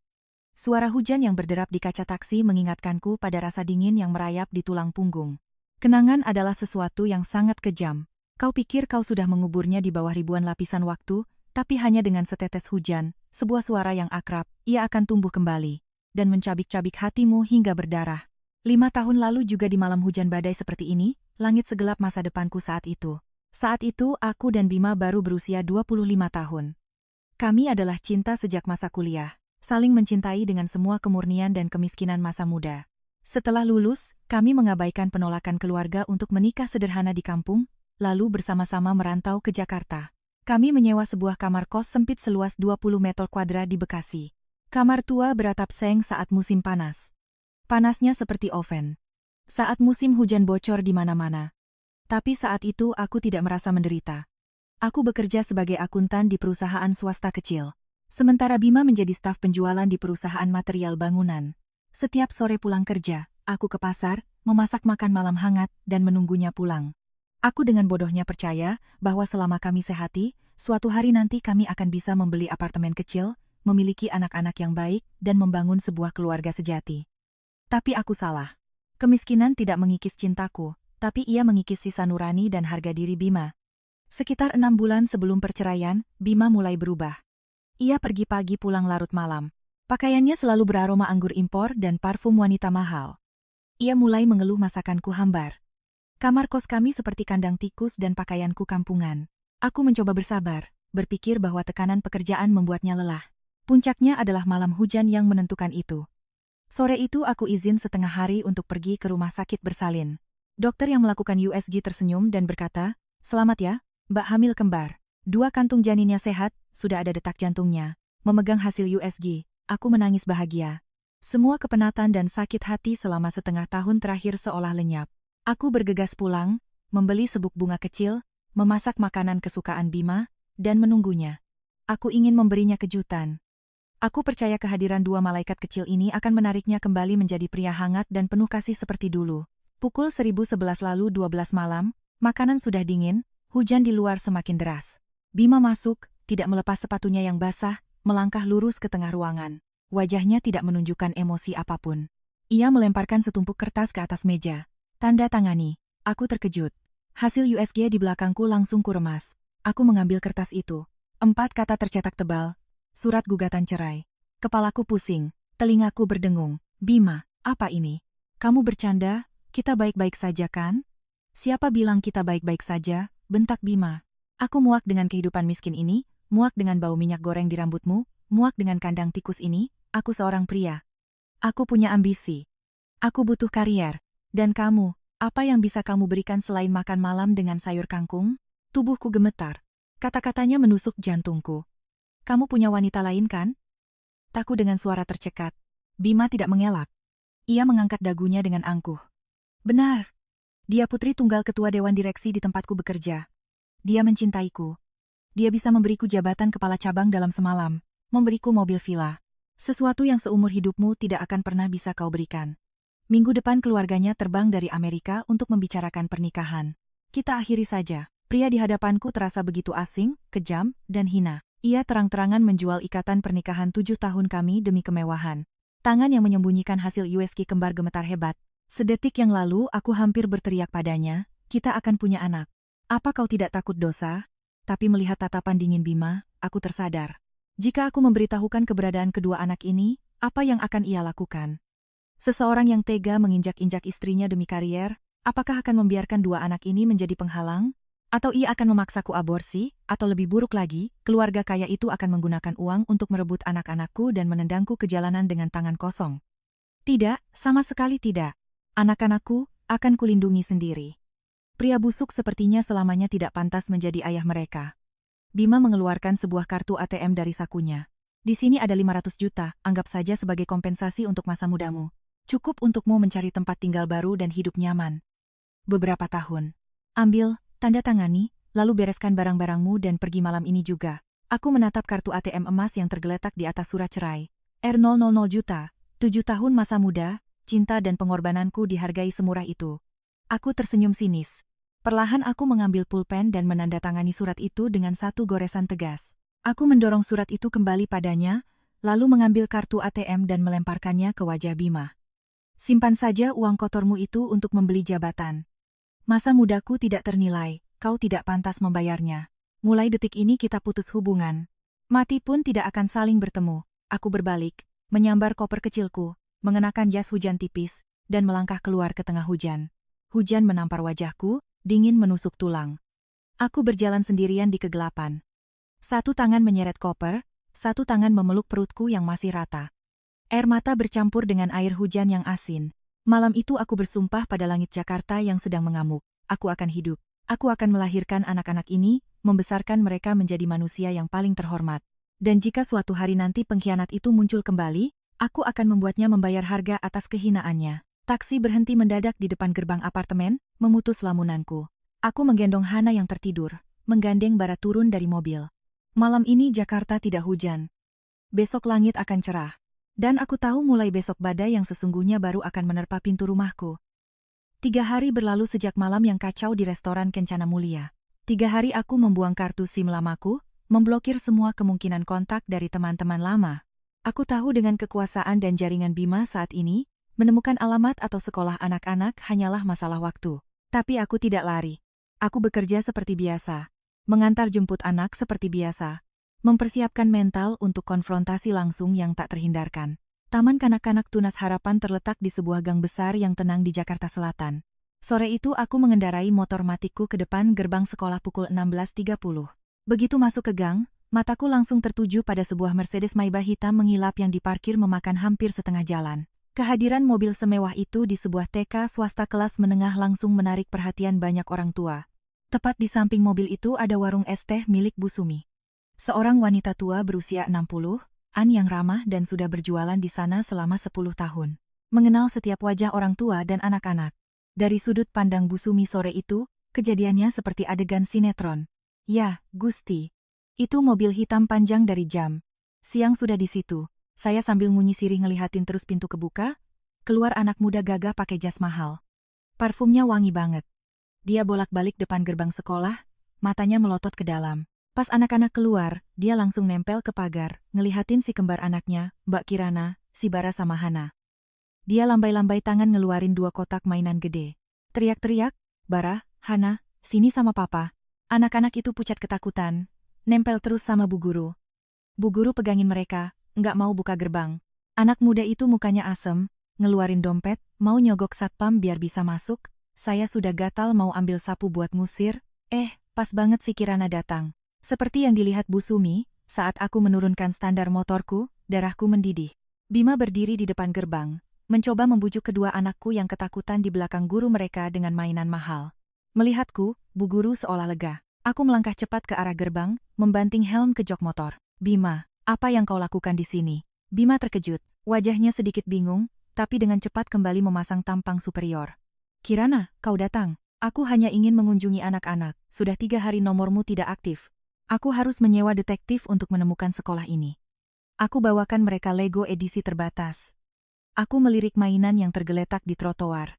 Suara hujan yang berderap di kaca taksi mengingatkanku pada rasa dingin yang merayap di tulang punggung. Kenangan adalah sesuatu yang sangat kejam. Kau pikir kau sudah menguburnya di bawah ribuan lapisan waktu, tapi hanya dengan setetes hujan, sebuah suara yang akrab, ia akan tumbuh kembali, dan mencabik-cabik hatimu hingga berdarah. 5 tahun lalu juga di malam hujan badai seperti ini, langit segelap masa depanku saat itu. Saat itu aku dan Bima baru berusia 25 tahun. Kami adalah cinta sejak masa kuliah, saling mencintai dengan semua kemurnian dan kemiskinan masa muda. Setelah lulus, kami mengabaikan penolakan keluarga untuk menikah sederhana di kampung, lalu bersama-sama merantau ke Jakarta. Kami menyewa sebuah kamar kos sempit seluas 20 meter kuadrat di Bekasi. Kamar tua beratap seng saat musim panas. Panasnya seperti oven. Saat musim hujan bocor di mana-mana. Tapi saat itu aku tidak merasa menderita. Aku bekerja sebagai akuntan di perusahaan swasta kecil. Sementara Bima menjadi staf penjualan di perusahaan material bangunan. Setiap sore pulang kerja, aku ke pasar, memasak makan malam hangat, dan menunggunya pulang. Aku dengan bodohnya percaya bahwa selama kami sehati, suatu hari nanti kami akan bisa membeli apartemen kecil, memiliki anak-anak yang baik, dan membangun sebuah keluarga sejati. Tapi aku salah. Kemiskinan tidak mengikis cintaku, tapi ia mengikis sisa nurani dan harga diri Bima. Sekitar 6 bulan sebelum perceraian, Bima mulai berubah. Ia pergi pagi pulang larut malam. Pakaiannya selalu beraroma anggur impor dan parfum wanita mahal. Ia mulai mengeluh masakanku hambar. Kamar kos kami seperti kandang tikus dan pakaianku kampungan. Aku mencoba bersabar, berpikir bahwa tekanan pekerjaan membuatnya lelah. Puncaknya adalah malam hujan yang menentukan itu. Sore itu aku izin setengah hari untuk pergi ke rumah sakit bersalin. Dokter yang melakukan USG tersenyum dan berkata, "Selamat ya, Mbak hamil kembar. 2 kantung janinnya sehat, sudah ada detak jantungnya." Memegang hasil USG, aku menangis bahagia. Semua kepenatan dan sakit hati selama setengah tahun terakhir seolah lenyap. Aku bergegas pulang, membeli sebuk bunga kecil, memasak makanan kesukaan Bima, dan menunggunya. Aku ingin memberinya kejutan. Aku percaya kehadiran 2 malaikat kecil ini akan menariknya kembali menjadi pria hangat dan penuh kasih seperti dulu. Pukul 1111 lalu 12 malam, makanan sudah dingin, hujan di luar semakin deras. Bima masuk, tidak melepas sepatunya yang basah, melangkah lurus ke tengah ruangan. Wajahnya tidak menunjukkan emosi apapun. Ia melemparkan setumpuk kertas ke atas meja. Tanda tangani. Aku terkejut. Hasil USG di belakangku langsung kuremas. Aku mengambil kertas itu. 4 kata tercetak tebal. Surat gugatan cerai. Kepalaku pusing, telingaku berdengung. Bima, apa ini? Kamu bercanda? Kita baik-baik saja kan? Siapa bilang kita baik-baik saja? Bentak Bima. Aku muak dengan kehidupan miskin ini, muak dengan bau minyak goreng di rambutmu, muak dengan kandang tikus ini. Aku seorang pria. Aku punya ambisi. Aku butuh karier. Dan kamu, apa yang bisa kamu berikan selain makan malam dengan sayur kangkung? Tubuhku gemetar. Kata-katanya menusuk jantungku. Kamu punya wanita lain kan? Taku dengan suara tercekat. Bima tidak mengelak. Ia mengangkat dagunya dengan angkuh. Benar. Dia putri tunggal ketua dewan direksi di tempatku bekerja. Dia mencintaiku. Dia bisa memberiku jabatan kepala cabang dalam semalam, memberiku mobil villa. Sesuatu yang seumur hidupmu tidak akan pernah bisa kau berikan. Minggu depan keluarganya terbang dari Amerika untuk membicarakan pernikahan. Kita akhiri saja. Pria di hadapanku terasa begitu asing, kejam, dan hina. Ia terang-terangan menjual ikatan pernikahan 7 tahun kami demi kemewahan. Tangan yang menyembunyikan hasil USG kembar gemetar hebat. Sedetik yang lalu aku hampir berteriak padanya, kita akan punya anak. Apa kau tidak takut dosa? Tapi melihat tatapan dingin Bima, aku tersadar. Jika aku memberitahukan keberadaan kedua anak ini, apa yang akan ia lakukan? Seseorang yang tega menginjak-injak istrinya demi karier, apakah akan membiarkan dua anak ini menjadi penghalang? Atau ia akan memaksaku aborsi, atau lebih buruk lagi, keluarga kaya itu akan menggunakan uang untuk merebut anak-anakku dan menendangku ke jalanan dengan tangan kosong? Tidak, sama sekali tidak. Anak-anakku akan kulindungi sendiri. Pria busuk sepertinya selamanya tidak pantas menjadi ayah mereka. Bima mengeluarkan sebuah kartu ATM dari sakunya. Di sini ada 500 juta, anggap saja sebagai kompensasi untuk masa mudamu. Cukup untukmu mencari tempat tinggal baru dan hidup nyaman. Beberapa tahun. Ambil, tanda tangani, lalu bereskan barang-barangmu dan pergi malam ini juga. Aku menatap kartu ATM emas yang tergeletak di atas surat cerai. R000 juta, 7 tahun masa muda, cinta dan pengorbananku dihargai semurah itu. Aku tersenyum sinis. Perlahan aku mengambil pulpen dan menandatangani surat itu dengan satu goresan tegas. Aku mendorong surat itu kembali padanya, lalu mengambil kartu ATM dan melemparkannya ke wajah Bima. Simpan saja uang kotormu itu untuk membeli jabatan. Masa mudaku tidak ternilai, kau tidak pantas membayarnya. Mulai detik ini kita putus hubungan. Mati pun tidak akan saling bertemu. Aku berbalik, menyambar koper kecilku, mengenakan jas hujan tipis, dan melangkah keluar ke tengah hujan. Hujan menampar wajahku, dingin menusuk tulang. Aku berjalan sendirian di kegelapan. Satu tangan menyeret koper, satu tangan memeluk perutku yang masih rata. Air mata bercampur dengan air hujan yang asin. Malam itu aku bersumpah pada langit Jakarta yang sedang mengamuk. Aku akan hidup. Aku akan melahirkan anak-anak ini, membesarkan mereka menjadi manusia yang paling terhormat. Dan jika suatu hari nanti pengkhianat itu muncul kembali, aku akan membuatnya membayar harga atas kehinaannya. Taksi berhenti mendadak di depan gerbang apartemen, memutus lamunanku. Aku menggendong Hana yang tertidur, menggandeng Bara turun dari mobil. Malam ini Jakarta tidak hujan. Besok langit akan cerah. Dan aku tahu mulai besok badai yang sesungguhnya baru akan menerpa pintu rumahku. 3 hari berlalu sejak malam yang kacau di restoran Kencana Mulia. 3 hari aku membuang kartu SIM lamaku, memblokir semua kemungkinan kontak dari teman-teman lama. Aku tahu dengan kekuasaan dan jaringan Bima saat ini, menemukan alamat atau sekolah anak-anak hanyalah masalah waktu. Tapi aku tidak lari. Aku bekerja seperti biasa. Mengantar jemput anak seperti biasa. Mempersiapkan mental untuk konfrontasi langsung yang tak terhindarkan. Taman kanak-kanak Tunas Harapan terletak di sebuah gang besar yang tenang di Jakarta Selatan. Sore itu aku mengendarai motor matikku ke depan gerbang sekolah pukul 16.30. Begitu masuk ke gang, mataku langsung tertuju pada sebuah Mercedes Maybach hitam mengilap yang diparkir memakan hampir setengah jalan. Kehadiran mobil semewah itu di sebuah TK swasta kelas menengah langsung menarik perhatian banyak orang tua. Tepat di samping mobil itu ada warung es teh milik Bu Sumi. Seorang wanita tua berusia 60-an yang ramah dan sudah berjualan di sana selama 10 tahun. Mengenal setiap wajah orang tua dan anak-anak. Dari sudut pandang Bu Sumi sore itu, kejadiannya seperti adegan sinetron. Ya, Gusti. Itu mobil hitam panjang dari jam. Siang sudah di situ. Saya sambil ngunyi sirih ngelihatin terus pintu kebuka, keluar anak muda gagah pakai jas mahal. Parfumnya wangi banget. Dia bolak-balik depan gerbang sekolah, matanya melotot ke dalam. Pas anak-anak keluar, dia langsung nempel ke pagar, ngelihatin si kembar anaknya, Mbak Kirana, si Bara sama Hana. Dia lambai-lambai tangan ngeluarin 2 kotak mainan gede. Teriak-teriak, Bara, Hana, sini sama papa. Anak-anak itu pucat ketakutan, nempel terus sama Bu Guru. Bu Guru pegangin mereka, nggak mau buka gerbang. Anak muda itu mukanya asem, ngeluarin dompet, mau nyogok satpam biar bisa masuk. Saya sudah gatal mau ambil sapu buat ngusir. Pas banget si Kirana datang. Seperti yang dilihat Bu Sumi, saat aku menurunkan standar motorku, darahku mendidih. Bima berdiri di depan gerbang, mencoba membujuk kedua anakku yang ketakutan di belakang guru mereka dengan mainan mahal. Melihatku, Bu Guru seolah lega. Aku melangkah cepat ke arah gerbang, membanting helm ke jok motor. Bima, apa yang kau lakukan di sini? Bima terkejut, wajahnya sedikit bingung, tapi dengan cepat kembali memasang tampang superior. Kirana, kau datang. Aku hanya ingin mengunjungi anak-anak. Sudah 3 hari nomormu tidak aktif. Aku harus menyewa detektif untuk menemukan sekolah ini. Aku bawakan mereka Lego edisi terbatas. Aku melirik mainan yang tergeletak di trotoar.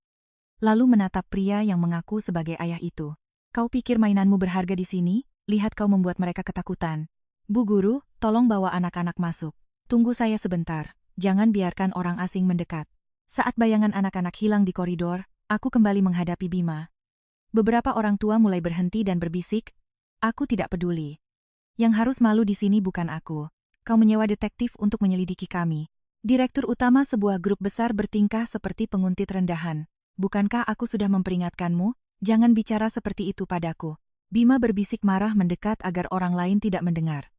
Lalu menatap pria yang mengaku sebagai ayah itu. Kau pikir mainanmu berharga di sini? Lihat kau membuat mereka ketakutan. Bu guru, tolong bawa anak-anak masuk. Tunggu saya sebentar. Jangan biarkan orang asing mendekat. Saat bayangan anak-anak hilang di koridor, aku kembali menghadapi Bima. Beberapa orang tua mulai berhenti dan berbisik, aku tidak peduli. Yang harus malu di sini bukan aku. Kau menyewa detektif untuk menyelidiki kami. Direktur utama sebuah grup besar bertingkah seperti penguntit rendahan. Bukankah aku sudah memperingatkanmu? Jangan bicara seperti itu padaku. Bima berbisik marah mendekat agar orang lain tidak mendengar.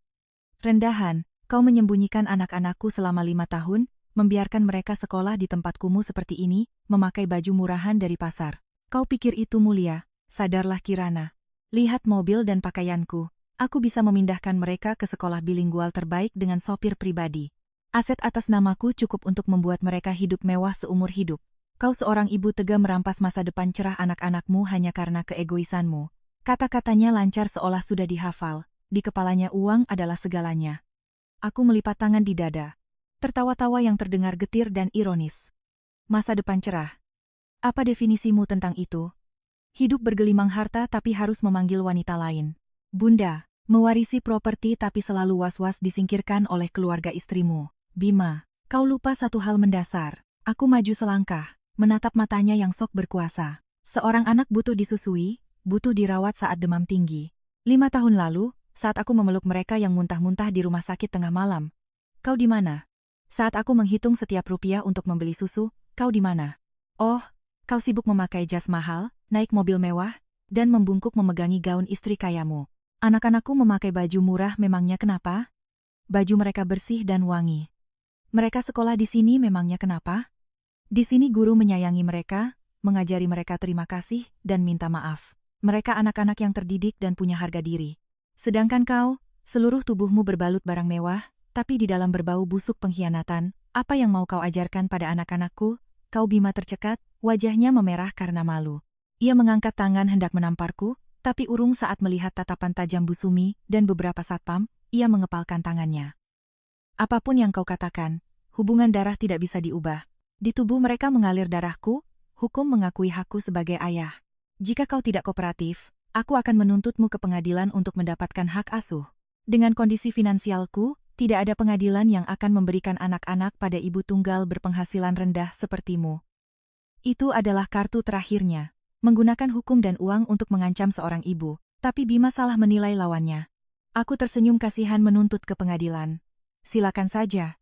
Rendahan, kau menyembunyikan anak-anakku selama 5 tahun, membiarkan mereka sekolah di tempat kumuh seperti ini, memakai baju murahan dari pasar. Kau pikir itu mulia? Sadarlah Kirana. Lihat mobil dan pakaianku. Aku bisa memindahkan mereka ke sekolah bilingual terbaik dengan sopir pribadi. Aset atas namaku cukup untuk membuat mereka hidup mewah seumur hidup. Kau seorang ibu tega merampas masa depan cerah anak-anakmu hanya karena keegoisanmu. Kata-katanya lancar seolah sudah dihafal. Di kepalanya uang adalah segalanya. Aku melipat tangan di dada. Tertawa-tawa yang terdengar getir dan ironis. Masa depan cerah. Apa definisimu tentang itu? Hidup bergelimang harta tapi harus memanggil wanita lain. Bunda, mewarisi properti tapi selalu was-was disingkirkan oleh keluarga istrimu. Bima, kau lupa satu hal mendasar. Aku maju selangkah, menatap matanya yang sok berkuasa. Seorang anak butuh disusui, butuh dirawat saat demam tinggi. 5 tahun lalu, saat aku memeluk mereka yang muntah-muntah di rumah sakit tengah malam. Kau di mana? Saat aku menghitung setiap rupiah untuk membeli susu, kau di mana? Oh, kau sibuk memakai jas mahal, naik mobil mewah, dan membungkuk memegangi gaun istri kayamu. Anak-anakku memakai baju murah memangnya kenapa? Baju mereka bersih dan wangi. Mereka sekolah di sini memangnya kenapa? Di sini guru menyayangi mereka, mengajari mereka terima kasih, dan minta maaf. Mereka anak-anak yang terdidik dan punya harga diri. Sedangkan kau, seluruh tubuhmu berbalut barang mewah, tapi di dalam berbau busuk pengkhianatan. Apa yang mau kau ajarkan pada anak-anakku? Kau Bima tercekat, wajahnya memerah karena malu. Ia mengangkat tangan hendak menamparku, tapi urung saat melihat tatapan tajam Bu Sumi dan beberapa satpam, ia mengepalkan tangannya. Apapun yang kau katakan, hubungan darah tidak bisa diubah. Di tubuh mereka mengalir darahku, hukum mengakui hakku sebagai ayah. Jika kau tidak kooperatif, aku akan menuntutmu ke pengadilan untuk mendapatkan hak asuh. Dengan kondisi finansialku, tidak ada pengadilan yang akan memberikan anak-anak pada ibu tunggal berpenghasilan rendah sepertimu. Itu adalah kartu terakhirnya. Menggunakan hukum dan uang untuk mengancam seorang ibu, tapi Bima salah menilai lawannya. Aku tersenyum kasihan menuntut ke pengadilan. Silakan saja.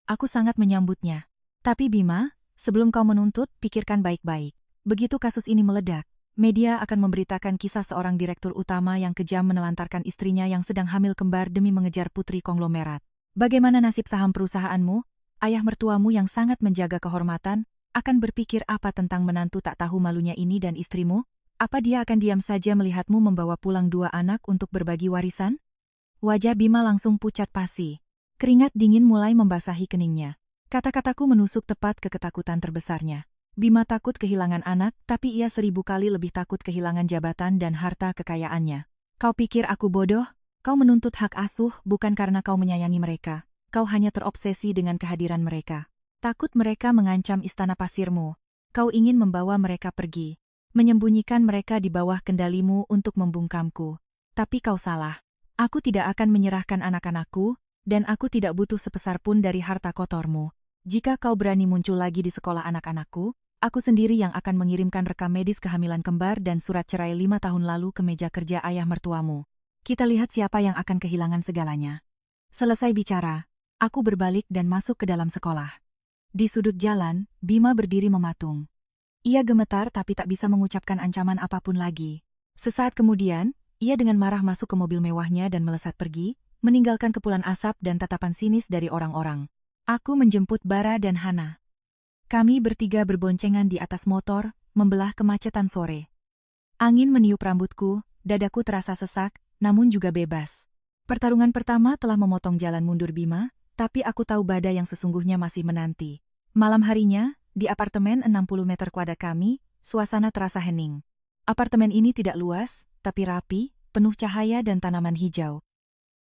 Aku sangat menyambutnya. Tapi Bima, sebelum kau menuntut, pikirkan baik-baik. Begitu kasus ini meledak, media akan memberitakan kisah seorang direktur utama yang kejam menelantarkan istrinya yang sedang hamil kembar demi mengejar putri konglomerat. Bagaimana nasib saham perusahaanmu? Ayah mertuamu yang sangat menjaga kehormatan, akan berpikir apa tentang menantu tak tahu malunya ini dan istrimu? Apa dia akan diam saja melihatmu membawa pulang 2 anak untuk berbagi warisan? Wajah Bima langsung pucat pasi. Keringat dingin mulai membasahi keningnya. Kata-kataku menusuk tepat ke ketakutan terbesarnya. Bima takut kehilangan anak, tapi ia 1000 kali lebih takut kehilangan jabatan dan harta kekayaannya. Kau pikir aku bodoh? Kau menuntut hak asuh bukan karena kau menyayangi mereka. Kau hanya terobsesi dengan kehadiran mereka. Takut mereka mengancam istana pasirmu. Kau ingin membawa mereka pergi. Menyembunyikan mereka di bawah kendalimu untuk membungkamku. Tapi kau salah. Aku tidak akan menyerahkan anak-anakku, dan aku tidak butuh sepeser pun dari harta kotormu. Jika kau berani muncul lagi di sekolah anak-anakku, aku sendiri yang akan mengirimkan rekam medis kehamilan kembar dan surat cerai 5 tahun lalu ke meja kerja ayah mertuamu. Kita lihat siapa yang akan kehilangan segalanya. Selesai bicara, aku berbalik dan masuk ke dalam sekolah. Di sudut jalan, Bima berdiri mematung. Ia gemetar tapi tak bisa mengucapkan ancaman apapun lagi. Sesaat kemudian, ia dengan marah masuk ke mobil mewahnya dan melesat pergi, meninggalkan kepulan asap dan tatapan sinis dari orang-orang. Aku menjemput Bara dan Hana. Kami bertiga berboncengan di atas motor, membelah kemacetan sore. Angin meniup rambutku, dadaku terasa sesak, namun juga bebas. Pertarungan pertama telah memotong jalan mundur Bima, tapi aku tahu badai yang sesungguhnya masih menanti. Malam harinya, di apartemen 60 meter kuadrat kami, suasana terasa hening. Apartemen ini tidak luas, tapi rapi, penuh cahaya dan tanaman hijau.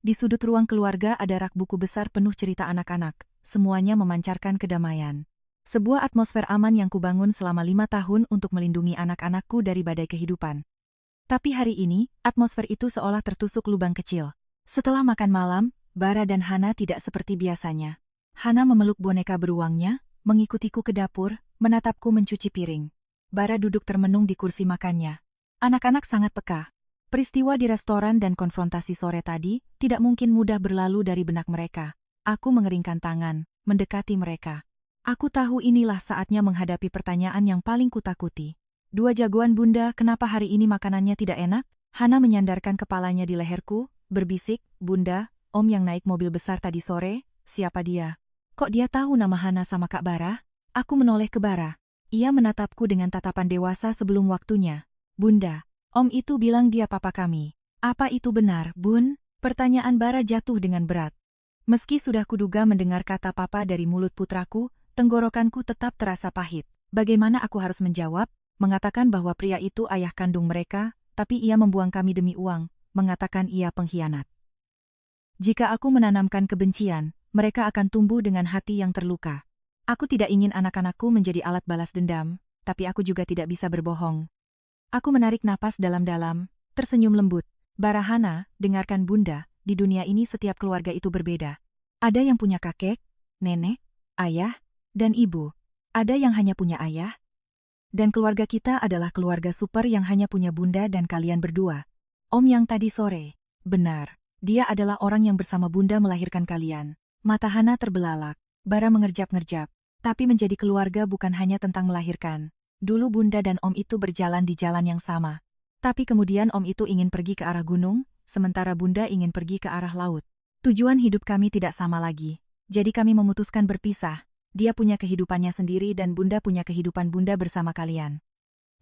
Di sudut ruang keluarga ada rak buku besar penuh cerita anak-anak, semuanya memancarkan kedamaian. Sebuah atmosfer aman yang kubangun selama 5 tahun untuk melindungi anak-anakku dari badai kehidupan. Tapi hari ini, atmosfer itu seolah tertusuk lubang kecil. Setelah makan malam, Bara dan Hana tidak seperti biasanya. Hana memeluk boneka beruangnya, mengikutiku ke dapur, menatapku mencuci piring. Bara duduk termenung di kursi makannya. Anak-anak sangat peka. Peristiwa di restoran dan konfrontasi sore tadi tidak mungkin mudah berlalu dari benak mereka. Aku mengeringkan tangan, mendekati mereka. Aku tahu inilah saatnya menghadapi pertanyaan yang paling kutakuti. 2 jagoan bunda, kenapa hari ini makanannya tidak enak? Hana menyandarkan kepalanya di leherku, berbisik, bunda, om yang naik mobil besar tadi sore, siapa dia? Kok dia tahu nama Hana sama Kak Bara? Aku menoleh ke Bara. Ia menatapku dengan tatapan dewasa sebelum waktunya. Bunda, om itu bilang dia papa kami. Apa itu benar, bun? Pertanyaan Bara jatuh dengan berat. Meski sudah kuduga mendengar kata papa dari mulut putraku, tenggorokanku tetap terasa pahit. Bagaimana aku harus menjawab? Mengatakan bahwa pria itu ayah kandung mereka, tapi ia membuang kami demi uang, mengatakan ia pengkhianat. Jika aku menanamkan kebencian, mereka akan tumbuh dengan hati yang terluka. Aku tidak ingin anak-anakku menjadi alat balas dendam, tapi aku juga tidak bisa berbohong. Aku menarik napas dalam-dalam, tersenyum lembut. Barahana, dengarkan bunda, di dunia ini setiap keluarga itu berbeda. Ada yang punya kakek, nenek, ayah, dan ibu. Ada yang hanya punya ayah. Dan keluarga kita adalah keluarga super yang hanya punya bunda dan kalian berdua. Om yang tadi sore. Benar. Dia adalah orang yang bersama bunda melahirkan kalian. Mata Hana terbelalak. Bara mengerjap-ngerjap. Tapi menjadi keluarga bukan hanya tentang melahirkan. Dulu bunda dan om itu berjalan di jalan yang sama. Tapi kemudian om itu ingin pergi ke arah gunung, sementara bunda ingin pergi ke arah laut. Tujuan hidup kami tidak sama lagi. Jadi kami memutuskan berpisah. Dia punya kehidupannya sendiri dan bunda punya kehidupan bunda bersama kalian.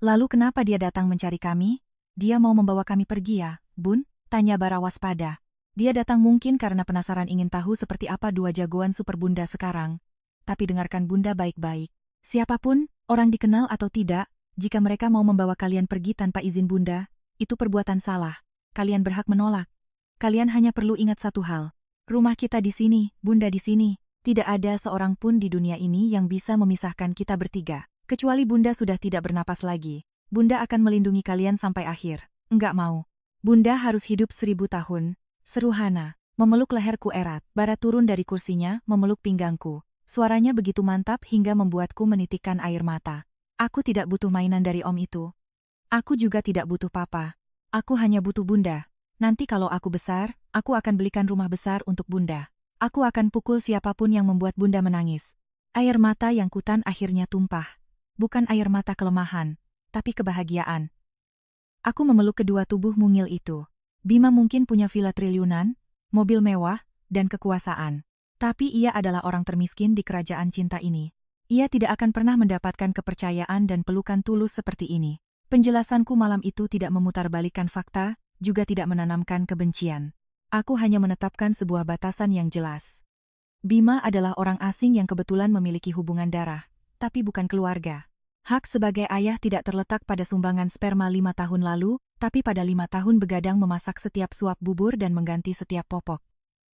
Lalu kenapa dia datang mencari kami? Dia mau membawa kami pergi ya, bun? Tanya Bara waspada. Dia datang mungkin karena penasaran ingin tahu seperti apa 2 jagoan super bunda sekarang. Tapi dengarkan bunda baik-baik. Siapapun, orang dikenal atau tidak, jika mereka mau membawa kalian pergi tanpa izin bunda, itu perbuatan salah. Kalian berhak menolak. Kalian hanya perlu ingat satu hal. Rumah kita di sini, bunda di sini. Tidak ada seorang pun di dunia ini yang bisa memisahkan kita bertiga. Kecuali bunda sudah tidak bernapas lagi. Bunda akan melindungi kalian sampai akhir. Enggak mau. Bunda harus hidup 1000 tahun. Seru Hana. Memeluk leherku erat. Bara turun dari kursinya, memeluk pinggangku. Suaranya begitu mantap hingga membuatku menitikkan air mata. Aku tidak butuh mainan dari om itu. Aku juga tidak butuh papa. Aku hanya butuh bunda. Nanti kalau aku besar, aku akan belikan rumah besar untuk bunda. Aku akan pukul siapapun yang membuat bunda menangis. Air mata yang kutan akhirnya tumpah. Bukan air mata kelemahan, tapi kebahagiaan. Aku memeluk kedua tubuh mungil itu. Bima mungkin punya villa triliunan, mobil mewah, dan kekuasaan. Tapi ia adalah orang termiskin di kerajaan cinta ini. Ia tidak akan pernah mendapatkan kepercayaan dan pelukan tulus seperti ini. Penjelasanku malam itu tidak memutarbalikkan fakta, juga tidak menanamkan kebencian. Aku hanya menetapkan sebuah batasan yang jelas. Bima adalah orang asing yang kebetulan memiliki hubungan darah, tapi bukan keluarga. Hak sebagai ayah tidak terletak pada sumbangan sperma 5 tahun lalu, tapi pada 5 tahun begadang memasak setiap suap bubur dan mengganti setiap popok.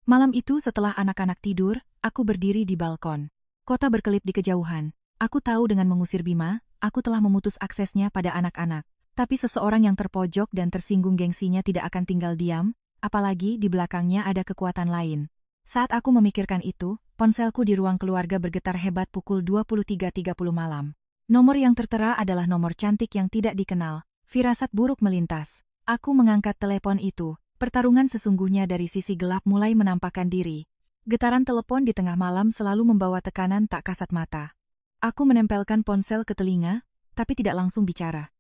Malam itu setelah anak-anak tidur, aku berdiri di balkon. Kota berkelip di kejauhan. Aku tahu dengan mengusir Bima, aku telah memutus aksesnya pada anak-anak. Tapi seseorang yang terpojok dan tersinggung gengsinya tidak akan tinggal diam, apalagi di belakangnya ada kekuatan lain. Saat aku memikirkan itu, ponselku di ruang keluarga bergetar hebat pukul 23.30 malam. Nomor yang tertera adalah nomor cantik yang tidak dikenal. Firasat buruk melintas. Aku mengangkat telepon itu. Pertarungan sesungguhnya dari sisi gelap mulai menampakkan diri. Getaran telepon di tengah malam selalu membawa tekanan tak kasat mata. Aku menempelkan ponsel ke telinga, tapi tidak langsung bicara.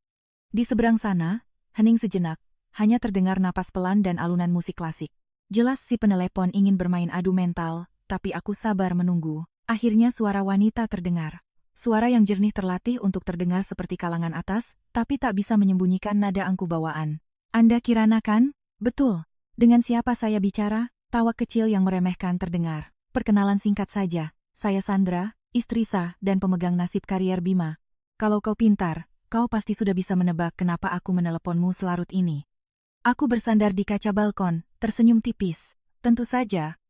Di seberang sana, hening sejenak. Hanya terdengar napas pelan dan alunan musik klasik. Jelas si penelepon ingin bermain adu mental, tapi aku sabar menunggu. Akhirnya suara wanita terdengar. Suara yang jernih terlatih untuk terdengar seperti kalangan atas, tapi tak bisa menyembunyikan nada angku bawaan. Anda Kirana kan? Betul. Dengan siapa saya bicara? Tawa kecil yang meremehkan terdengar. Perkenalan singkat saja. Saya Sandra, istri sah, dan pemegang nasib karier Bima. Kalau kau pintar, kau pasti sudah bisa menebak kenapa aku meneleponmu selarut ini. Aku bersandar di kaca balkon, tersenyum tipis. Tentu saja.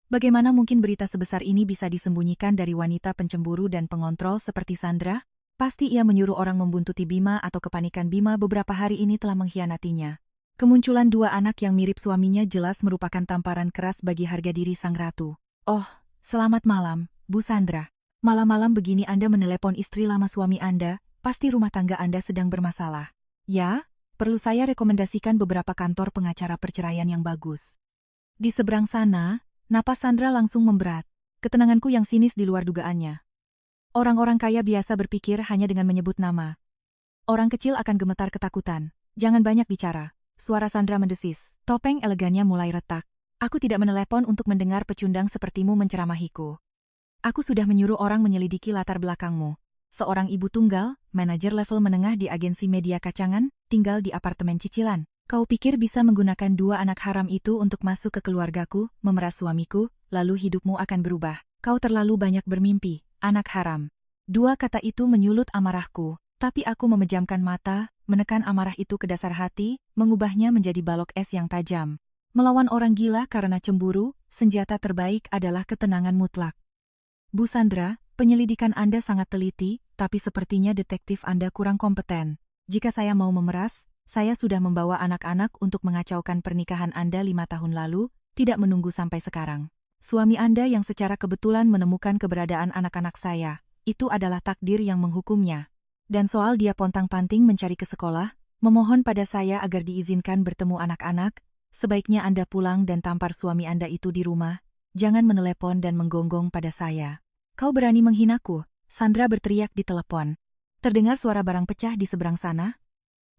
Bagaimana mungkin berita sebesar ini bisa disembunyikan dari wanita pencemburu dan pengontrol seperti Sandra? Pasti ia menyuruh orang membuntuti Bima atau kepanikan Bima beberapa hari ini telah mengkhianatinya. Kemunculan dua anak yang mirip suaminya jelas merupakan tamparan keras bagi harga diri sang ratu. Oh, selamat malam, Bu Sandra. Malam-malam begini Anda menelepon istri lama suami Anda, pasti rumah tangga Anda sedang bermasalah. Ya, perlu saya rekomendasikan beberapa kantor pengacara perceraian yang bagus. Di seberang sana, napas Sandra langsung memberat. Ketenanganku yang sinis di luar dugaannya. Orang-orang kaya biasa berpikir hanya dengan menyebut nama. Orang kecil akan gemetar ketakutan. Jangan banyak bicara. Suara Sandra mendesis. Topeng elegannya mulai retak. Aku tidak menelepon untuk mendengar pecundang sepertimu menceramahiku. Aku sudah menyuruh orang menyelidiki latar belakangmu. Seorang ibu tunggal, manajer level menengah di agensi media kacangan, tinggal di apartemen cicilan. Kau pikir bisa menggunakan dua anak haram itu untuk masuk ke keluargaku, memeras suamiku, lalu hidupmu akan berubah. Kau terlalu banyak bermimpi, anak haram. Dua kata itu menyulut amarahku, tapi aku memejamkan mata, menekan amarah itu ke dasar hati, mengubahnya menjadi balok es yang tajam. Melawan orang gila karena cemburu, senjata terbaik adalah ketenangan mutlak. Bu Sandra, penyelidikan Anda sangat teliti, tapi sepertinya detektif Anda kurang kompeten. Jika saya mau memeras, saya sudah membawa anak-anak untuk mengacaukan pernikahan Anda 5 tahun lalu, tidak menunggu sampai sekarang. Suami Anda yang secara kebetulan menemukan keberadaan anak-anak saya, itu adalah takdir yang menghukumnya. Dan soal dia pontang-panting mencari ke sekolah, memohon pada saya agar diizinkan bertemu anak-anak, sebaiknya Anda pulang dan tampar suami Anda itu di rumah, jangan menelepon dan menggonggong pada saya. Kau berani menghinaku, Sandra berteriak di telepon. Terdengar suara barang pecah di seberang sana.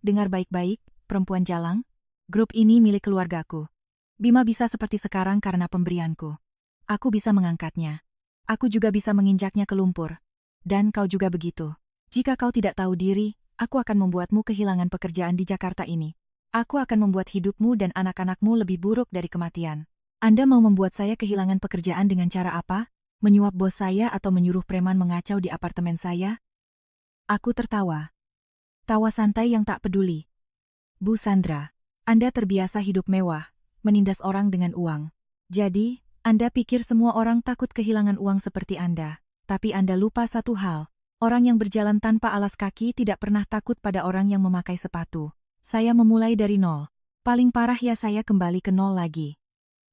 Dengar baik-baik, perempuan jalang. Grup ini milik keluargaku. Bima bisa seperti sekarang karena pemberianku. Aku bisa mengangkatnya. Aku juga bisa menginjaknya ke lumpur. Dan kau juga begitu. Jika kau tidak tahu diri, aku akan membuatmu kehilangan pekerjaan di Jakarta ini. Aku akan membuat hidupmu dan anak-anakmu lebih buruk dari kematian. Anda mau membuat saya kehilangan pekerjaan dengan cara apa? Menyuap bos saya atau menyuruh preman mengacau di apartemen saya? Aku tertawa. Tawa santai yang tak peduli. Bu Sandra, Anda terbiasa hidup mewah, menindas orang dengan uang. Jadi, Anda pikir semua orang takut kehilangan uang seperti Anda. Tapi Anda lupa satu hal, orang yang berjalan tanpa alas kaki tidak pernah takut pada orang yang memakai sepatu. Saya memulai dari nol. Paling parah ya saya kembali ke nol lagi.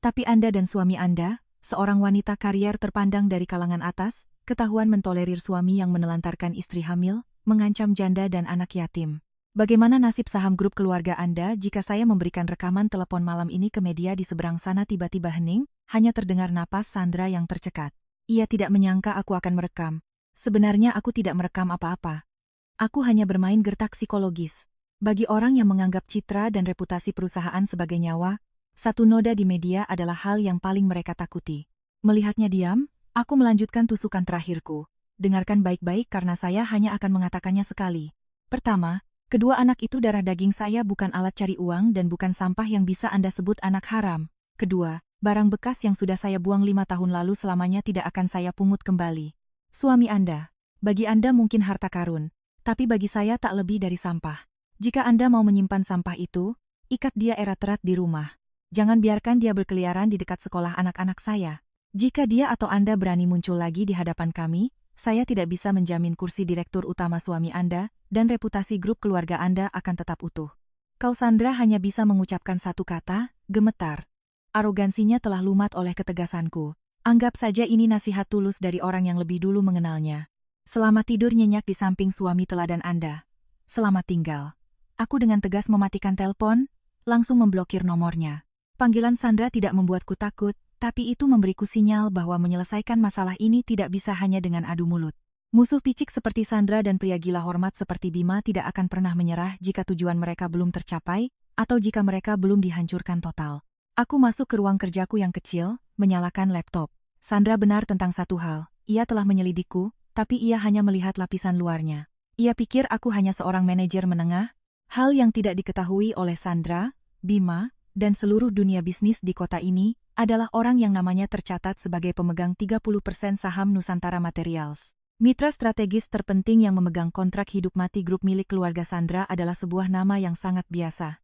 Tapi Anda dan suami Anda, seorang wanita karier terpandang dari kalangan atas, ketahuan mentolerir suami yang menelantarkan istri hamil, mengancam janda dan anak yatim. Bagaimana nasib saham grup keluarga Anda jika saya memberikan rekaman telepon malam ini ke media di seberang sana tiba-tiba hening, hanya terdengar napas Sandra yang tercekat. Ia tidak menyangka aku akan merekam. Sebenarnya aku tidak merekam apa-apa. Aku hanya bermain gertak psikologis. Bagi orang yang menganggap citra dan reputasi perusahaan sebagai nyawa, satu noda di media adalah hal yang paling mereka takuti. Melihatnya diam, aku melanjutkan tusukan terakhirku. Dengarkan baik-baik karena saya hanya akan mengatakannya sekali. Pertama, kedua anak itu darah daging saya bukan alat cari uang dan bukan sampah yang bisa Anda sebut anak haram. Kedua, barang bekas yang sudah saya buang 5 tahun lalu selamanya tidak akan saya pungut kembali. Suami Anda. Bagi Anda mungkin harta karun, tapi bagi saya tak lebih dari sampah. Jika Anda mau menyimpan sampah itu, ikat dia erat-erat di rumah. Jangan biarkan dia berkeliaran di dekat sekolah anak-anak saya. Jika dia atau Anda berani muncul lagi di hadapan kami, saya tidak bisa menjamin kursi direktur utama suami Anda, dan reputasi grup keluarga Anda akan tetap utuh. Kau Sandra hanya bisa mengucapkan satu kata, gemetar. Arogansinya telah lumat oleh ketegasanku. Anggap saja ini nasihat tulus dari orang yang lebih dulu mengenalnya. Selamat tidur nyenyak di samping suami teladan Anda. Selamat tinggal. Aku dengan tegas mematikan telepon, langsung memblokir nomornya. Panggilan Sandra tidak membuatku takut, tapi itu memberiku sinyal bahwa menyelesaikan masalah ini tidak bisa hanya dengan adu mulut. Musuh picik seperti Sandra dan pria gila hormat seperti Bima tidak akan pernah menyerah jika tujuan mereka belum tercapai, atau jika mereka belum dihancurkan total. Aku masuk ke ruang kerjaku yang kecil, menyalakan laptop. Sandra benar tentang satu hal, ia telah menyelidikku, tapi ia hanya melihat lapisan luarnya. Ia pikir aku hanya seorang manajer menengah, hal yang tidak diketahui oleh Sandra, Bima, dan seluruh dunia bisnis di kota ini, adalah orang yang namanya tercatat sebagai pemegang 30% saham Nusantara Materials. Mitra strategis terpenting yang memegang kontrak hidup mati grup milik keluarga Sandra adalah sebuah nama yang sangat biasa.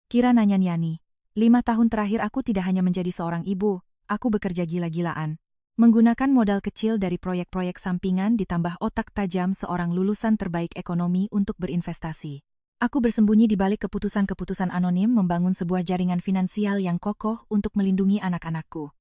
Kirana Nyanyiani. 5 tahun terakhir aku tidak hanya menjadi seorang ibu, aku bekerja gila-gilaan. Menggunakan modal kecil dari proyek-proyek sampingan ditambah otak tajam seorang lulusan terbaik ekonomi untuk berinvestasi. Aku bersembunyi di balik keputusan-keputusan anonim membangun sebuah jaringan finansial yang kokoh untuk melindungi anak-anakku.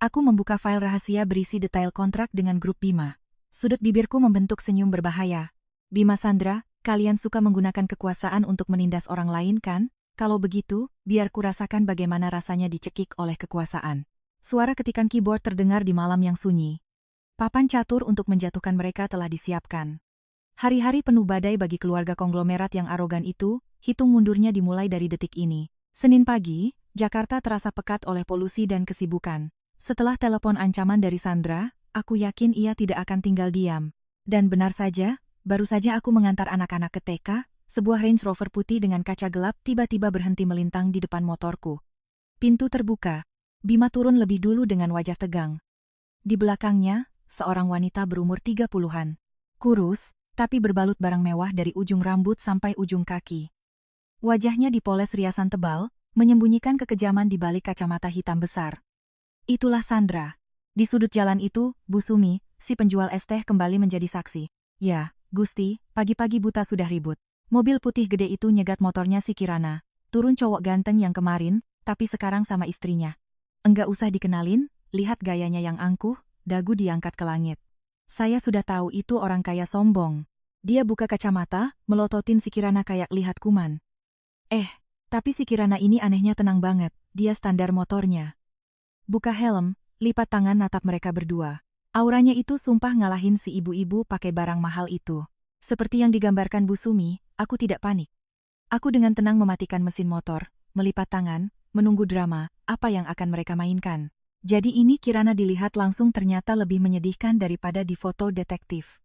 Aku membuka file rahasia berisi detail kontrak dengan grup Bima. Sudut bibirku membentuk senyum berbahaya. Bima Sandra, kalian suka menggunakan kekuasaan untuk menindas orang lain kan? Kalau begitu, biar ku rasakan bagaimana rasanya dicekik oleh kekuasaan. Suara ketikan keyboard terdengar di malam yang sunyi. Papan catur untuk menjatuhkan mereka telah disiapkan. Hari-hari penuh badai bagi keluarga konglomerat yang arogan itu, hitung mundurnya dimulai dari detik ini. Senin pagi, Jakarta terasa pekat oleh polusi dan kesibukan. Setelah telepon ancaman dari Sandra, aku yakin ia tidak akan tinggal diam. Dan benar saja, baru saja aku mengantar anak-anak ke TK, sebuah Range Rover putih dengan kaca gelap tiba-tiba berhenti melintang di depan motorku. Pintu terbuka. Bima turun lebih dulu dengan wajah tegang. Di belakangnya, seorang wanita berumur 30-an. Kurus, tapi berbalut barang mewah dari ujung rambut sampai ujung kaki. Wajahnya dipoles riasan tebal, menyembunyikan kekejaman di balik kacamata hitam besar. Itulah Sandra. Di sudut jalan itu, Bu Sumi, si penjual es teh kembali menjadi saksi. Ya, Gusti, pagi-pagi buta sudah ribut. Mobil putih gede itu nyegat motornya si Kirana. Turun cowok ganteng yang kemarin, tapi sekarang sama istrinya. Enggak usah dikenalin, lihat gayanya yang angkuh, dagu diangkat ke langit. Saya sudah tahu itu orang kaya sombong. Dia buka kacamata, melototin si Kirana kayak lihat kuman. Tapi si Kirana ini anehnya tenang banget, dia standar motornya. Buka helm, lipat tangan natap mereka berdua. Auranya itu sumpah ngalahin si ibu-ibu pakai barang mahal itu. Seperti yang digambarkan Bu Sumi, aku tidak panik. Aku dengan tenang mematikan mesin motor, melipat tangan, menunggu drama, apa yang akan mereka mainkan. Jadi ini Kirana dilihat langsung ternyata lebih menyedihkan daripada di foto detektif.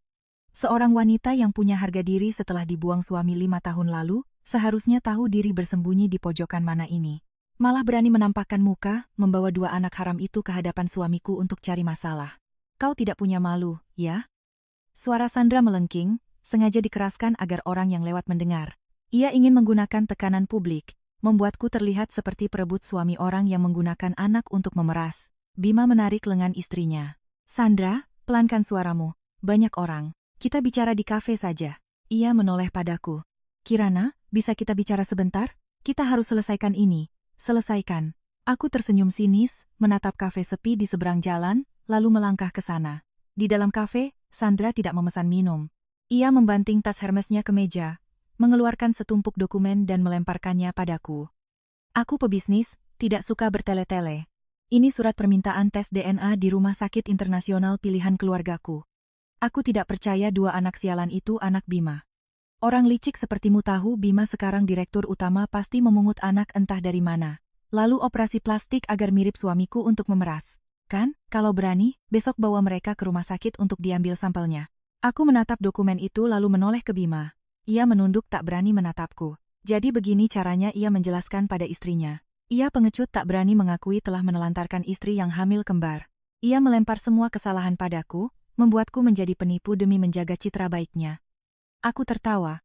Seorang wanita yang punya harga diri setelah dibuang suami 5 tahun lalu, seharusnya tahu diri bersembunyi di pojokan mana ini. Malah berani menampakkan muka, membawa 2 anak haram itu ke hadapan suamiku untuk cari masalah. Kau tidak punya malu, ya? Suara Sandra melengking, sengaja dikeraskan agar orang yang lewat mendengar. Ia ingin menggunakan tekanan publik, membuatku terlihat seperti perebut suami orang yang menggunakan anak untuk memeras. Bima menarik lengan istrinya. Sandra, pelankan suaramu. Banyak orang. Kita bicara di kafe saja. Ia menoleh padaku. Kirana, bisa kita bicara sebentar? Kita harus selesaikan ini. Selesaikan. Aku tersenyum sinis, menatap kafe sepi di seberang jalan, lalu melangkah ke sana. Di dalam kafe, Sandra tidak memesan minum. Ia membanting tas Hermesnya ke meja, mengeluarkan setumpuk dokumen dan melemparkannya padaku. Aku pebisnis, tidak suka bertele-tele. Ini surat permintaan tes DNA di Rumah Sakit Internasional pilihan keluargaku. Aku tidak percaya 2 anak sialan itu anak Bima. Orang licik sepertimu tahu Bima sekarang direktur utama pasti memungut anak entah dari mana. Lalu operasi plastik agar mirip suamiku untuk memeras. Kan, kalau berani, besok bawa mereka ke rumah sakit untuk diambil sampelnya. Aku menatap dokumen itu lalu menoleh ke Bima. Ia menunduk tak berani menatapku. Jadi begini caranya ia menjelaskan pada istrinya. Ia pengecut tak berani mengakui telah menelantarkan istri yang hamil kembar. Ia melempar semua kesalahan padaku, membuatku menjadi penipu demi menjaga citra baiknya. Aku tertawa.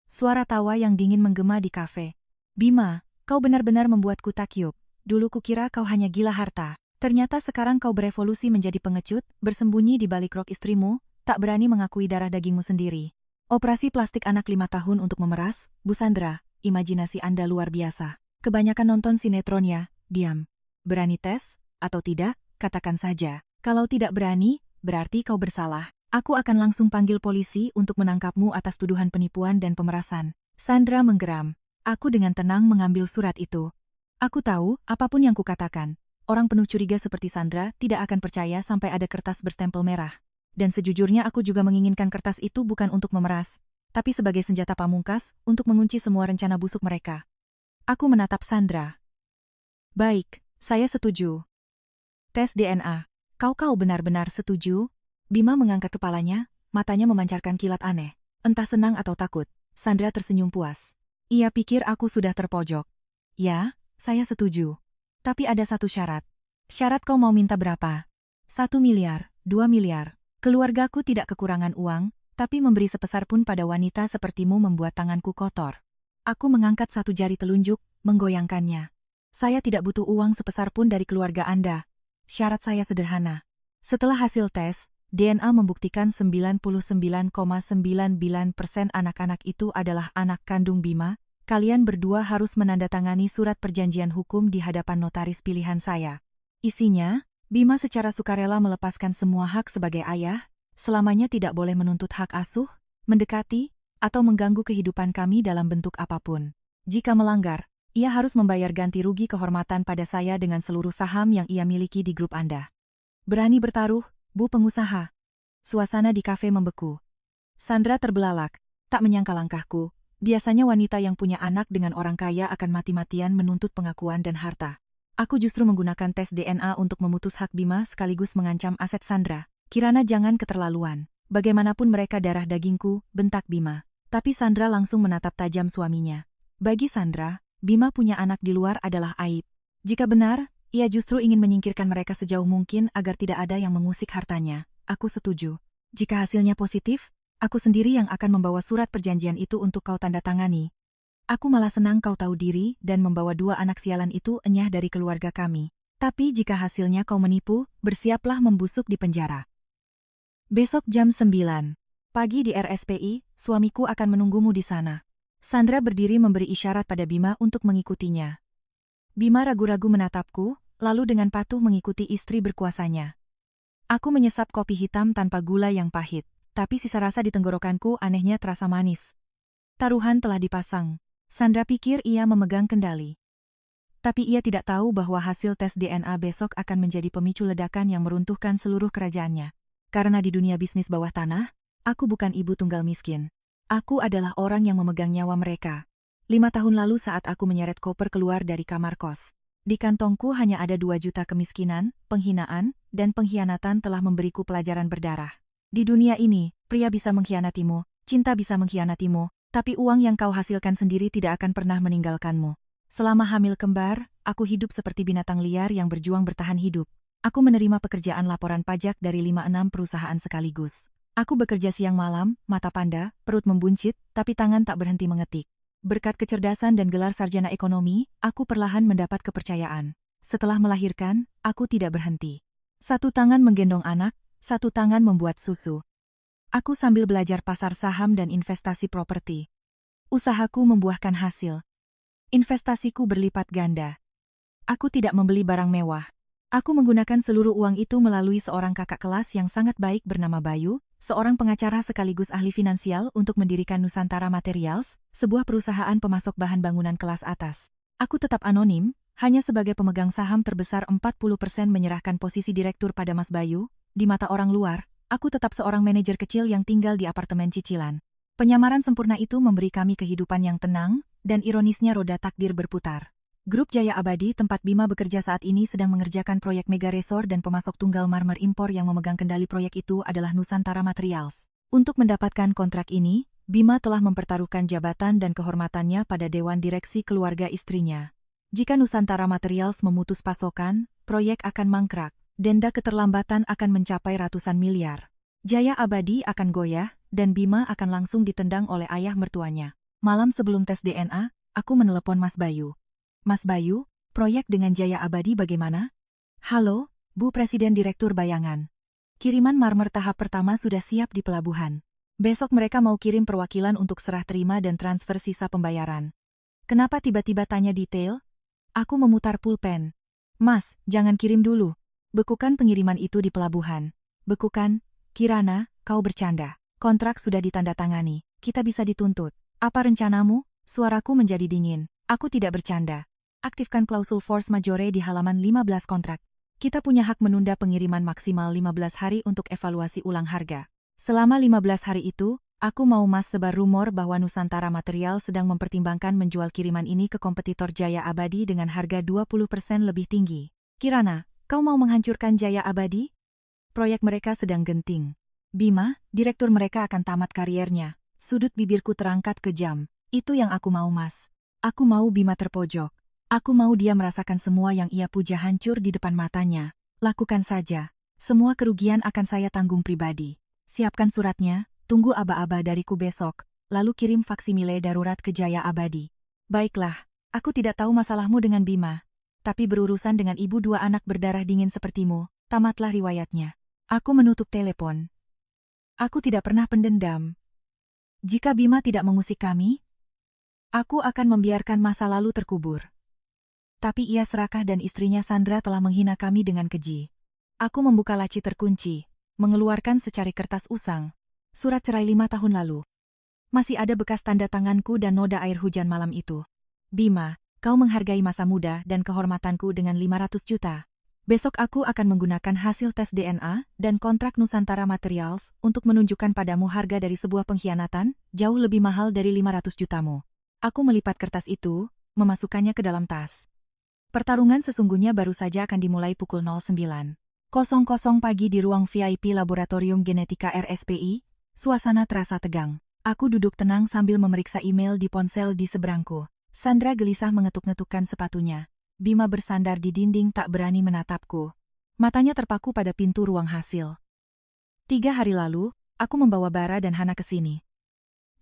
Suara tawa yang dingin menggema di kafe. Bima, kau benar-benar membuatku takyub. Dulu kukira kau hanya gila harta. Ternyata sekarang kau berevolusi menjadi pengecut, bersembunyi di balik rok istrimu, tak berani mengakui darah dagingmu sendiri. Operasi plastik anak 5 tahun untuk memeras, Bu Sandra, imajinasi Anda luar biasa. Kebanyakan nonton sinetron ya, diam. Berani tes, atau tidak, katakan saja. Kalau tidak berani, berarti kau bersalah. Aku akan langsung panggil polisi untuk menangkapmu atas tuduhan penipuan dan pemerasan. Sandra menggeram. Aku dengan tenang mengambil surat itu. Aku tahu, apapun yang kukatakan, orang penuh curiga seperti Sandra tidak akan percaya sampai ada kertas berstempel merah. Dan sejujurnya aku juga menginginkan kertas itu bukan untuk memeras, tapi sebagai senjata pamungkas untuk mengunci semua rencana busuk mereka. Aku menatap Sandra. Baik, saya setuju. Tes DNA. Kau benar-benar setuju? Bima mengangkat kepalanya, matanya memancarkan kilat aneh. Entah senang atau takut, Sandra tersenyum puas. Ia pikir aku sudah terpojok. Ya, saya setuju. Tapi ada satu syarat. Syarat kau mau minta berapa? 1 miliar, 2 miliar. Keluargaku tidak kekurangan uang, tapi memberi sebesar pun pada wanita sepertimu membuat tanganku kotor. Aku mengangkat satu jari telunjuk, menggoyangkannya. Saya tidak butuh uang sebesar pun dari keluarga Anda. Syarat saya sederhana. Setelah hasil tes, DNA membuktikan 99,99% anak-anak itu adalah anak kandung Bima. Kalian berdua harus menandatangani surat perjanjian hukum di hadapan notaris pilihan saya. Isinya, Bima secara sukarela melepaskan semua hak sebagai ayah, selamanya tidak boleh menuntut hak asuh, mendekati, atau mengganggu kehidupan kami dalam bentuk apapun. Jika melanggar, ia harus membayar ganti rugi kehormatan pada saya dengan seluruh saham yang ia miliki di grup Anda. Berani bertaruh, Bu pengusaha? Suasana di kafe membeku. Sandra terbelalak, tak menyangka langkahku. Biasanya wanita yang punya anak dengan orang kaya akan mati-matian menuntut pengakuan dan harta. Aku justru menggunakan tes DNA untuk memutus hak Bima sekaligus mengancam aset Sandra. Kirana jangan keterlaluan. Bagaimanapun mereka darah dagingku, bentak Bima. Tapi Sandra langsung menatap tajam suaminya. Bagi Sandra, Bima punya anak di luar adalah aib. Jika benar, ia justru ingin menyingkirkan mereka sejauh mungkin agar tidak ada yang mengusik hartanya. Aku setuju. Jika hasilnya positif, aku sendiri yang akan membawa surat perjanjian itu untuk kau tanda tangani. Aku malah senang kau tahu diri dan membawa dua anak sialan itu enyah dari keluarga kami. Tapi jika hasilnya kau menipu, bersiaplah membusuk di penjara. Besok jam 9 pagi di RSPI, suamiku akan menunggumu di sana. Sandra berdiri memberi isyarat pada Bima untuk mengikutinya. Bima ragu-ragu menatapku, lalu dengan patuh mengikuti istri berkuasanya. Aku menyesap kopi hitam tanpa gula yang pahit, tapi sisa rasa di tenggorokanku anehnya terasa manis. Taruhan telah dipasang. Sandra pikir ia memegang kendali. Tapi ia tidak tahu bahwa hasil tes DNA besok akan menjadi pemicu ledakan yang meruntuhkan seluruh kerajaannya. Karena di dunia bisnis bawah tanah, aku bukan ibu tunggal miskin. Aku adalah orang yang memegang nyawa mereka. 5 tahun lalu saat aku menyeret koper keluar dari kamar kos. Di kantongku hanya ada 2 juta kemiskinan, penghinaan, dan pengkhianatan telah memberiku pelajaran berdarah. Di dunia ini, pria bisa mengkhianatimu, cinta bisa mengkhianatimu, tapi uang yang kau hasilkan sendiri tidak akan pernah meninggalkanmu. Selama hamil kembar, aku hidup seperti binatang liar yang berjuang bertahan hidup. Aku menerima pekerjaan laporan pajak dari 5-6 perusahaan sekaligus. Aku bekerja siang malam, mata panda, perut membuncit, tapi tangan tak berhenti mengetik. Berkat kecerdasan dan gelar sarjana ekonomi, aku perlahan mendapat kepercayaan. Setelah melahirkan, aku tidak berhenti. Satu tangan menggendong anak, satu tangan membuat susu. Aku sambil belajar pasar saham dan investasi properti. Usahaku membuahkan hasil. Investasiku berlipat ganda. Aku tidak membeli barang mewah. Aku menggunakan seluruh uang itu melalui seorang kakak kelas yang sangat baik bernama Bayu, seorang pengacara sekaligus ahli finansial untuk mendirikan Nusantara Materials, sebuah perusahaan pemasok bahan bangunan kelas atas. Aku tetap anonim, hanya sebagai pemegang saham terbesar 40% menyerahkan posisi direktur pada Mas Bayu. Di mata orang luar, aku tetap seorang manajer kecil yang tinggal di apartemen cicilan. Penyamaran sempurna itu memberi kami kehidupan yang tenang, dan ironisnya roda takdir berputar. Grup Jaya Abadi tempat Bima bekerja saat ini sedang mengerjakan proyek mega resor dan pemasok tunggal marmer impor yang memegang kendali proyek itu adalah Nusantara Materials. Untuk mendapatkan kontrak ini, Bima telah mempertaruhkan jabatan dan kehormatannya pada dewan direksi keluarga istrinya. Jika Nusantara Materials memutus pasokan, proyek akan mangkrak. Denda keterlambatan akan mencapai ratusan miliar. Jaya Abadi akan goyah, dan Bima akan langsung ditendang oleh ayah mertuanya. Malam sebelum tes DNA, aku menelepon Mas Bayu. Mas Bayu, proyek dengan Jaya Abadi bagaimana? Halo, Bu Presiden Direktur Bayangan. Kiriman marmer tahap pertama sudah siap di pelabuhan. Besok mereka mau kirim perwakilan untuk serah terima dan transfer sisa pembayaran. Kenapa tiba-tiba tanya detail? Aku memutar pulpen. Mas, jangan kirim dulu. Bekukan pengiriman itu di pelabuhan. Bekukan, Kirana, kau bercanda. Kontrak sudah ditandatangani, kita bisa dituntut. Apa rencanamu? Suaraku menjadi dingin. Aku tidak bercanda. Aktifkan klausul force majeure di halaman 15 kontrak. Kita punya hak menunda pengiriman maksimal 15 hari untuk evaluasi ulang harga. Selama 15 hari itu, aku mau Mas sebar rumor bahwa Nusantara Material sedang mempertimbangkan menjual kiriman ini ke kompetitor Jaya Abadi dengan harga 20% lebih tinggi. Kirana, kau mau menghancurkan Jaya Abadi? Proyek mereka sedang genting. Bima, direktur mereka akan tamat kariernya. Sudut bibirku terangkat kejam. Itu yang aku mau Mas. Aku mau Bima terpojok. Aku mau dia merasakan semua yang ia puja hancur di depan matanya. Lakukan saja. Semua kerugian akan saya tanggung pribadi. Siapkan suratnya, tunggu aba-aba dariku besok, lalu kirim faksimile darurat ke Jaya Abadi. Baiklah, aku tidak tahu masalahmu dengan Bima. Tapi berurusan dengan ibu dua anak berdarah dingin sepertimu, tamatlah riwayatnya. Aku menutup telepon. Aku tidak pernah pendendam. Jika Bima tidak mengusik kami, aku akan membiarkan masa lalu terkubur. Tapi ia serakah dan istrinya Sandra telah menghina kami dengan keji. Aku membuka laci terkunci, mengeluarkan secari kertas usang. Surat cerai 5 tahun lalu. Masih ada bekas tanda tanganku dan noda air hujan malam itu. Bima, kau menghargai masa muda dan kehormatanku dengan 500 juta. Besok aku akan menggunakan hasil tes DNA dan kontrak Nusantara Materials untuk menunjukkan padamu harga dari sebuah pengkhianatan jauh lebih mahal dari 500 jutamu. Aku melipat kertas itu, memasukkannya ke dalam tas. Pertarungan sesungguhnya baru saja akan dimulai pukul 09.00 pagi di ruang VIP Laboratorium Genetika RSPI. Suasana terasa tegang. Aku duduk tenang sambil memeriksa email di ponsel di seberangku. Sandra gelisah mengetuk-ngetukkan sepatunya. Bima bersandar di dinding tak berani menatapku. Matanya terpaku pada pintu ruang hasil. 3 hari lalu, aku membawa Bara dan Hana ke sini.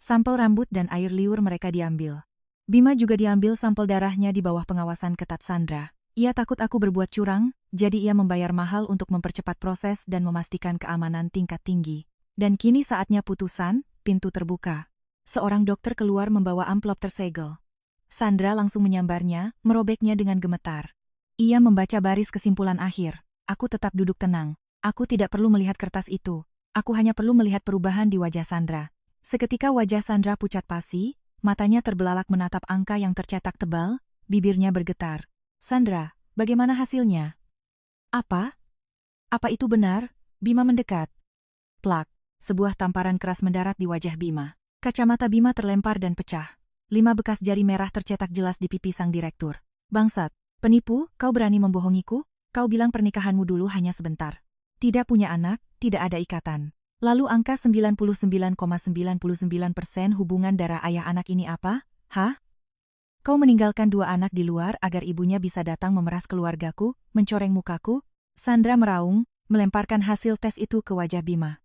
Sampel rambut dan air liur mereka diambil. Bima juga diambil sampel darahnya di bawah pengawasan ketat Sandra. Ia takut aku berbuat curang, jadi ia membayar mahal untuk mempercepat proses dan memastikan keamanan tingkat tinggi. Dan kini saatnya putusan, pintu terbuka. Seorang dokter keluar membawa amplop tersegel. Sandra langsung menyambarnya, merobeknya dengan gemetar. Ia membaca baris kesimpulan akhir. Aku tetap duduk tenang. Aku tidak perlu melihat kertas itu. Aku hanya perlu melihat perubahan di wajah Sandra. Seketika wajah Sandra pucat pasi, matanya terbelalak menatap angka yang tercetak tebal, bibirnya bergetar. Sandra, bagaimana hasilnya? Apa? Apa itu benar? Bima mendekat. Plak, sebuah tamparan keras mendarat di wajah Bima. Kacamata Bima terlempar dan pecah. 5 bekas jari merah tercetak jelas di pipi sang direktur. Bangsat, penipu, kau berani membohongiku? Kau bilang pernikahanmu dulu hanya sebentar. Tidak punya anak, tidak ada ikatan. Lalu angka 99,99% hubungan darah ayah anak ini apa? Hah? Kau meninggalkan 2 anak di luar agar ibunya bisa datang memeras keluargaku, mencoreng mukaku? Sandra meraung, melemparkan hasil tes itu ke wajah Bima.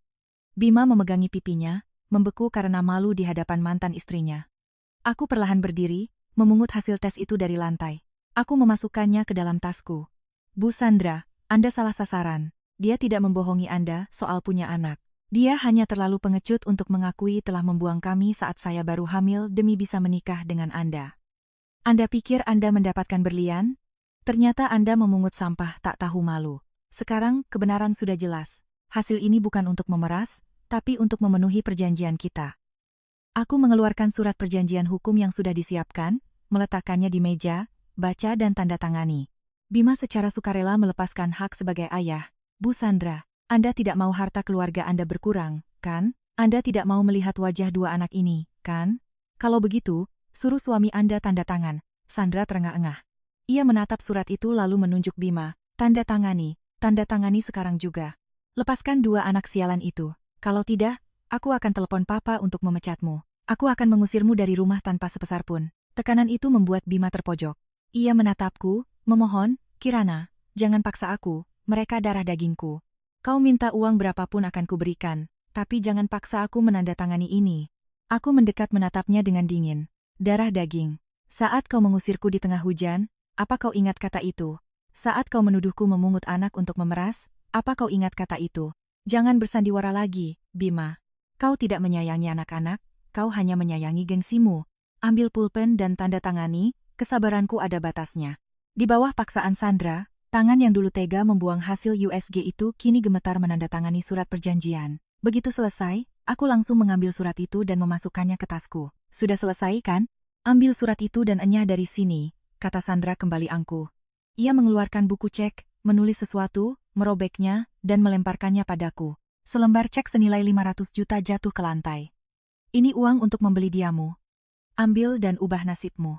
Bima memegangi pipinya, membeku karena malu di hadapan mantan istrinya. Aku perlahan berdiri, memungut hasil tes itu dari lantai. Aku memasukkannya ke dalam tasku. Bu Sandra, Anda salah sasaran. Dia tidak membohongi Anda soal punya anak. Dia hanya terlalu pengecut untuk mengakui telah membuang kami saat saya baru hamil demi bisa menikah dengan Anda. Anda pikir Anda mendapatkan berlian? Ternyata Anda memungut sampah tak tahu malu. Sekarang kebenaran sudah jelas. Hasil ini bukan untuk memeras, tapi untuk memenuhi perjanjian kita. Aku mengeluarkan surat perjanjian hukum yang sudah disiapkan, meletakkannya di meja, baca dan tanda tangani. Bima secara sukarela melepaskan hak sebagai ayah. Bu Sandra, Anda tidak mau harta keluarga Anda berkurang, kan? Anda tidak mau melihat wajah 2 anak ini, kan? Kalau begitu, suruh suami Anda tanda tangan. Sandra terengah-engah. Ia menatap surat itu lalu menunjuk Bima. Tanda tangani sekarang juga. Lepaskan 2 anak sialan itu. Kalau tidak, aku akan telepon papa untuk memecatmu. Aku akan mengusirmu dari rumah tanpa sebesar pun. Tekanan itu membuat Bima terpojok. Ia menatapku, memohon, Kirana, jangan paksa aku, mereka darah dagingku. Kau minta uang berapapun akan kuberikan, tapi jangan paksa aku menandatangani ini. Aku mendekat menatapnya dengan dingin. Darah daging. Saat kau mengusirku di tengah hujan, apa kau ingat kata itu? Saat kau menuduhku memungut anak untuk memeras, apa kau ingat kata itu? Jangan bersandiwara lagi, Bima. Kau tidak menyayangi anak-anak, kau hanya menyayangi gengsimu. Ambil pulpen dan tanda tangani, kesabaranku ada batasnya. Di bawah paksaan Sandra, tangan yang dulu tega membuang hasil USG itu kini gemetar menandatangani surat perjanjian. Begitu selesai, aku langsung mengambil surat itu dan memasukkannya ke tasku. Sudah selesai kan? Ambil surat itu dan enyah dari sini, kata Sandra kembali angkuh. Ia mengeluarkan buku cek, menulis sesuatu, merobeknya, dan melemparkannya padaku. Selembar cek senilai 500 juta jatuh ke lantai. Ini uang untuk membeli diamu. Ambil dan ubah nasibmu.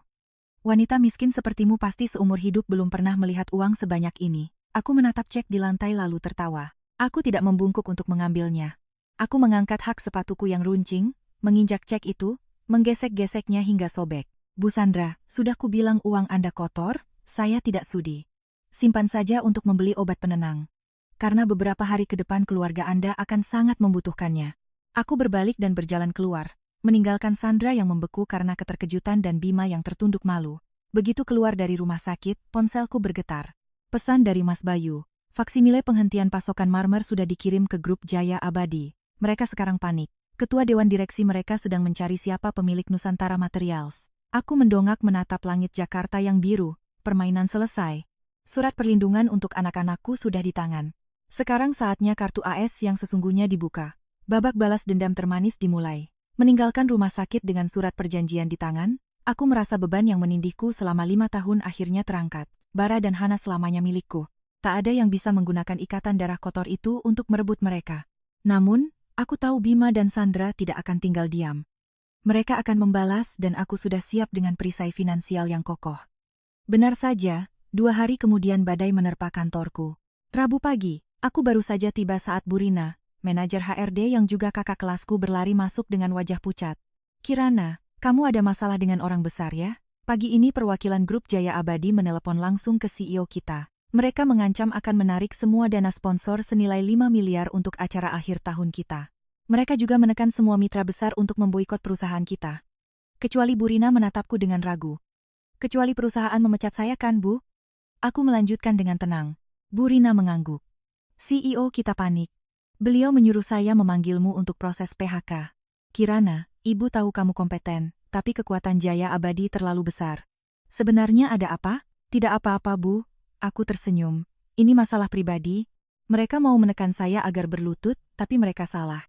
Wanita miskin sepertimu pasti seumur hidup belum pernah melihat uang sebanyak ini. Aku menatap cek di lantai lalu tertawa. Aku tidak membungkuk untuk mengambilnya. Aku mengangkat hak sepatuku yang runcing, menginjak cek itu, menggesek-geseknya hingga sobek. Bu Sandra, sudah kubilang uang Anda kotor, saya tidak sudi. Simpan saja untuk membeli obat penenang. Karena beberapa hari ke depan keluarga Anda akan sangat membutuhkannya. Aku berbalik dan berjalan keluar, meninggalkan Sandra yang membeku karena keterkejutan dan Bima yang tertunduk malu. Begitu keluar dari rumah sakit, ponselku bergetar. Pesan dari Mas Bayu. Faksimile penghentian pasokan marmer sudah dikirim ke grup Jaya Abadi. Mereka sekarang panik. Ketua Dewan Direksi mereka sedang mencari siapa pemilik Nusantara Materials. Aku mendongak menatap langit Jakarta yang biru. Permainan selesai. Surat perlindungan untuk anak-anakku sudah di tangan. Sekarang saatnya kartu AS yang sesungguhnya dibuka. Babak balas dendam termanis dimulai. Meninggalkan rumah sakit dengan surat perjanjian di tangan, aku merasa beban yang menindihku selama 5 tahun akhirnya terangkat. Bara dan Hana selamanya milikku. Tak ada yang bisa menggunakan ikatan darah kotor itu untuk merebut mereka. Namun, aku tahu Bima dan Sandra tidak akan tinggal diam. Mereka akan membalas dan aku sudah siap dengan perisai finansial yang kokoh. Benar saja, 2 hari kemudian badai menerpa kantorku. Rabu pagi, aku baru saja tiba saat Burina, manajer HRD yang juga kakak kelasku berlari masuk dengan wajah pucat. Kirana, kamu ada masalah dengan orang besar ya? Pagi ini perwakilan grup Jaya Abadi menelepon langsung ke CEO kita. Mereka mengancam akan menarik semua dana sponsor senilai 5 miliar untuk acara akhir tahun kita. Mereka juga menekan semua mitra besar untuk memboikot perusahaan kita. Kecuali Burina menatapku dengan ragu. Kecuali perusahaan memecat saya kan, Bu? Aku melanjutkan dengan tenang. Burina mengangguk. CEO kita panik. Beliau menyuruh saya memanggilmu untuk proses PHK. Kirana, Ibu tahu kamu kompeten, tapi kekuatan Jaya Abadi terlalu besar. Sebenarnya ada apa? Tidak apa-apa, Bu. Aku tersenyum. Ini masalah pribadi. Mereka mau menekan saya agar berlutut, tapi mereka salah.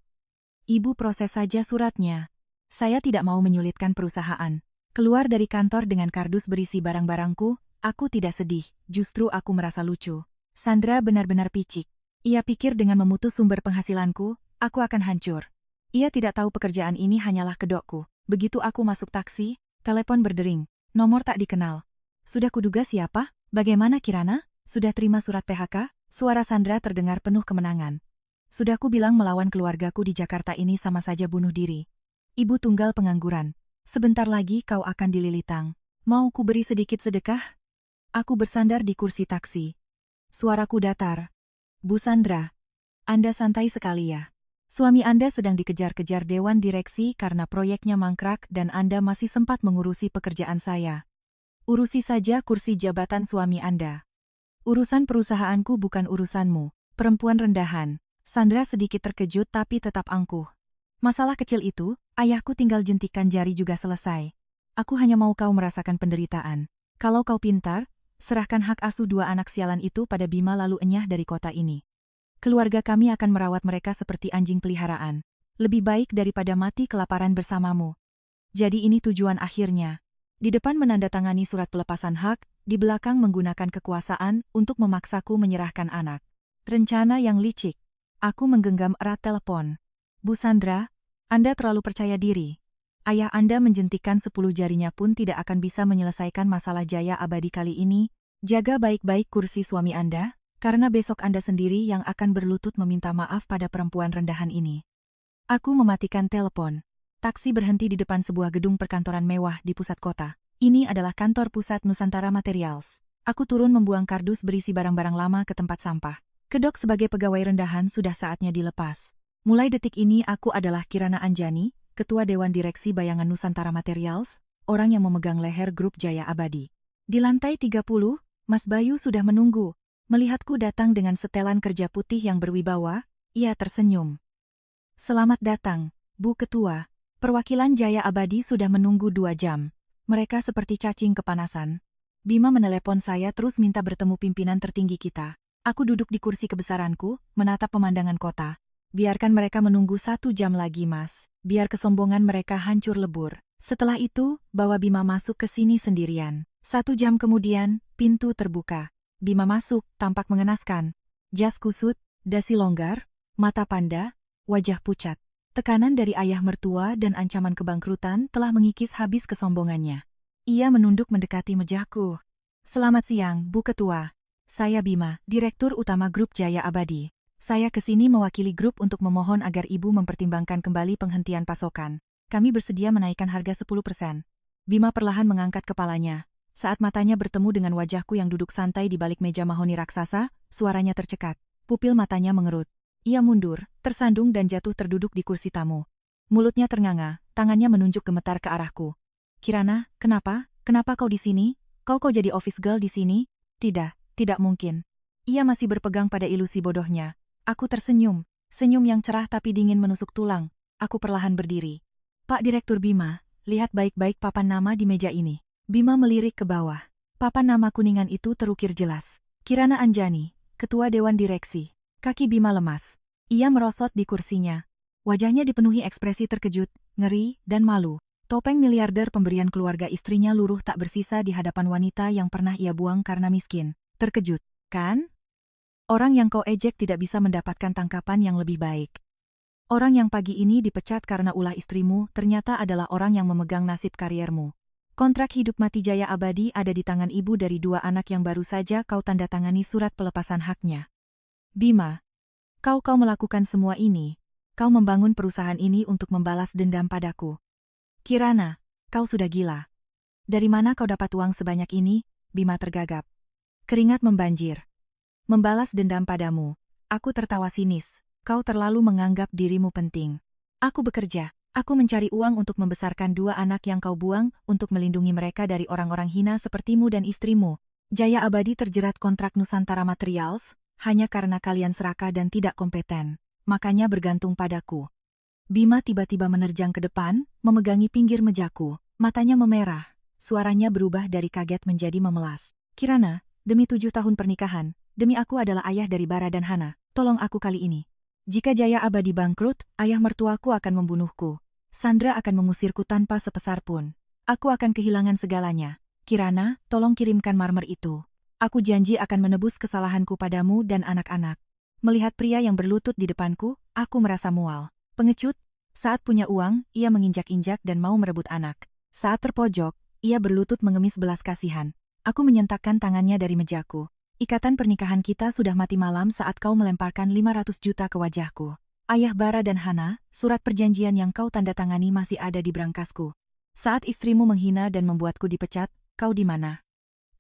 Ibu proses saja suratnya. Saya tidak mau menyulitkan perusahaan. Keluar dari kantor dengan kardus berisi barang-barangku, aku tidak sedih, justru aku merasa lucu. Sandra benar-benar picik. Ia pikir dengan memutus sumber penghasilanku, aku akan hancur. Ia tidak tahu pekerjaan ini hanyalah kedokku. Begitu aku masuk taksi, telepon berdering. Nomor tak dikenal. Sudah kuduga siapa? Bagaimana Kirana? Sudah terima surat PHK? Suara Sandra terdengar penuh kemenangan. Sudah ku bilang melawan keluargaku di Jakarta ini sama saja bunuh diri. Ibu tunggal pengangguran. Sebentar lagi kau akan dililitang. Mau ku beri sedikit sedekah? Aku bersandar di kursi taksi. Suaraku datar. Bu Sandra, Anda santai sekali ya. Suami Anda sedang dikejar-kejar Dewan Direksi karena proyeknya mangkrak dan Anda masih sempat mengurusi pekerjaan saya. Urusi saja kursi jabatan suami Anda. Urusan perusahaanku bukan urusanmu, perempuan rendahan. Sandra sedikit terkejut tapi tetap angkuh. Masalah kecil itu, ayahku tinggal jentikan jari juga selesai. Aku hanya mau kau merasakan penderitaan. Kalau kau pintar, serahkan hak asuh 2 anak sialan itu pada Bima lalu enyah dari kota ini. Keluarga kami akan merawat mereka seperti anjing peliharaan. Lebih baik daripada mati kelaparan bersamamu. Jadi ini tujuan akhirnya. Di depan menandatangani surat pelepasan hak, di belakang menggunakan kekuasaan untuk memaksaku menyerahkan anak. Rencana yang licik. Aku menggenggam erat telepon. Bu Sandra, Anda terlalu percaya diri. Ayah Anda menjentikan 10 jarinya pun tidak akan bisa menyelesaikan masalah Jaya Abadi kali ini. Jaga baik-baik kursi suami Anda. Karena besok Anda sendiri yang akan berlutut meminta maaf pada perempuan rendahan ini. Aku mematikan telepon. Taksi berhenti di depan sebuah gedung perkantoran mewah di pusat kota. Ini adalah kantor pusat Nusantara Materials. Aku turun membuang kardus berisi barang-barang lama ke tempat sampah. Kedok sebagai pegawai rendahan sudah saatnya dilepas. Mulai detik ini aku adalah Kirana Anjani, Ketua Dewan Direksi Bayangan Nusantara Materials, orang yang memegang leher grup Jaya Abadi. Di lantai 30, Mas Bayu sudah menunggu. Melihatku datang dengan setelan kerja putih yang berwibawa, ia tersenyum. Selamat datang, Bu Ketua. Perwakilan Jaya Abadi sudah menunggu 2 jam. Mereka seperti cacing kepanasan. Bima menelepon saya terus minta bertemu pimpinan tertinggi kita. Aku duduk di kursi kebesaranku, menatap pemandangan kota. Biarkan mereka menunggu 1 jam lagi, Mas. Biar kesombongan mereka hancur lebur. Setelah itu, bawa Bima masuk ke sini sendirian. 1 jam kemudian, pintu terbuka. Bima masuk, tampak mengenaskan. Jas kusut, dasi longgar, mata panda, wajah pucat. Tekanan dari ayah mertua dan ancaman kebangkrutan telah mengikis habis kesombongannya. Ia menunduk mendekati mejahku. Selamat siang, Bu Ketua. Saya Bima, Direktur Utama Grup Jaya Abadi. Saya kesini mewakili grup untuk memohon agar Ibu mempertimbangkan kembali penghentian pasokan. Kami bersedia menaikkan harga 10%. Bima perlahan mengangkat kepalanya. Saat matanya bertemu dengan wajahku yang duduk santai di balik meja mahoni raksasa, suaranya tercekat. Pupil matanya mengerut. Ia mundur, tersandung dan jatuh terduduk di kursi tamu. Mulutnya ternganga, tangannya menunjuk gemetar ke arahku. Kirana, kenapa? Kenapa kau di sini? Kau jadi office girl di sini? Tidak, tidak mungkin. Ia masih berpegang pada ilusi bodohnya. Aku tersenyum, senyum yang cerah tapi dingin menusuk tulang. Aku perlahan berdiri. Pak Direktur Bima, lihat baik-baik papan nama di meja ini. Bima melirik ke bawah. Papan nama kuningan itu terukir jelas. Kirana Anjani, Ketua Dewan Direksi. Kaki Bima lemas. Ia merosot di kursinya. Wajahnya dipenuhi ekspresi terkejut, ngeri, dan malu. Topeng miliarder pemberian keluarga istrinya luruh tak bersisa di hadapan wanita yang pernah ia buang karena miskin. Terkejut, kan? Orang yang kau ejek tidak bisa mendapatkan tangkapan yang lebih baik. Orang yang pagi ini dipecat karena ulah istrimu ternyata adalah orang yang memegang nasib kariermu. Kontrak hidup mati jaya abadi ada di tangan ibu dari 2 anak yang baru saja kau tanda tangani surat pelepasan haknya. Bima, kau melakukan semua ini. Kau membangun perusahaan ini untuk membalas dendam padaku. Kirana, kau sudah gila. Dari mana kau dapat uang sebanyak ini? Bima tergagap. Keringat membanjir. Membalas dendam padamu. Aku tertawa sinis. Kau terlalu menganggap dirimu penting. Aku bekerja. Aku mencari uang untuk membesarkan 2 anak yang kau buang untuk melindungi mereka dari orang-orang hina sepertimu dan istrimu. Jaya Abadi terjerat kontrak Nusantara Materials hanya karena kalian serakah dan tidak kompeten. Makanya bergantung padaku. Bima tiba-tiba menerjang ke depan, memegangi pinggir mejaku. Matanya memerah. Suaranya berubah dari kaget menjadi memelas. Kirana, demi 7 tahun pernikahan, demi aku adalah ayah dari Bara dan Hana, tolong aku kali ini. Jika Jaya Abadi bangkrut, ayah mertuaku akan membunuhku. Sandra akan mengusirku tanpa sepeser pun. Aku akan kehilangan segalanya. Kirana, tolong kirimkan marmer itu. Aku janji akan menebus kesalahanku padamu dan anak-anak. Melihat pria yang berlutut di depanku, aku merasa mual. Pengecut, saat punya uang, ia menginjak-injak dan mau merebut anak. Saat terpojok, ia berlutut mengemis belas kasihan. Aku menyentakkan tangannya dari mejaku. Ikatan pernikahan kita sudah mati malam saat kau melemparkan 500 juta ke wajahku. Ayah Bara dan Hana, surat perjanjian yang kau tanda tangani masih ada di berangkasku. Saat istrimu menghina dan membuatku dipecat, kau di mana?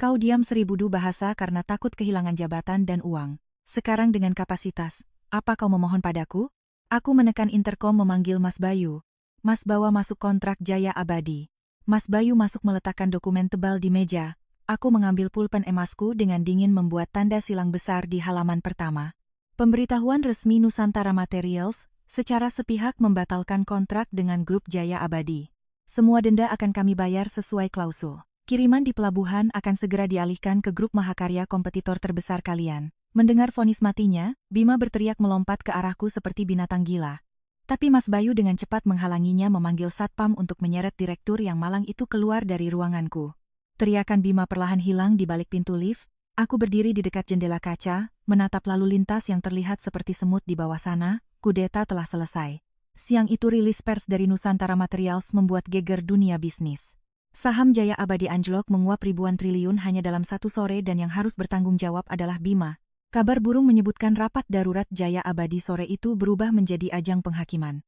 Kau diam 1000 bahasa karena takut kehilangan jabatan dan uang. Sekarang dengan kapasitas, apa kau memohon padaku? Aku menekan interkom memanggil Mas Bayu. Mas bawa masuk kontrak Jaya Abadi. Mas Bayu masuk meletakkan dokumen tebal di meja. Aku mengambil pulpen emasku dengan dingin membuat tanda silang besar di halaman pertama. Pemberitahuan resmi Nusantara Materials, secara sepihak membatalkan kontrak dengan grup Jaya Abadi. Semua denda akan kami bayar sesuai klausul. Kiriman di pelabuhan akan segera dialihkan ke grup mahakarya kompetitor terbesar kalian. Mendengar vonis matinya, Bima berteriak melompat ke arahku seperti binatang gila. Tapi Mas Bayu dengan cepat menghalanginya memanggil satpam untuk menyeret direktur yang malang itu keluar dari ruanganku. Teriakan Bima perlahan hilang di balik pintu lift. Aku berdiri di dekat jendela kaca, menatap lalu lintas yang terlihat seperti semut di bawah sana. Kudeta telah selesai. Siang itu rilis pers dari Nusantara Materials membuat geger dunia bisnis. Saham Jaya Abadi anjlok menguap ribuan triliun hanya dalam 1 sore dan yang harus bertanggung jawab adalah Bima. Kabar burung menyebutkan rapat darurat Jaya Abadi sore itu berubah menjadi ajang penghakiman.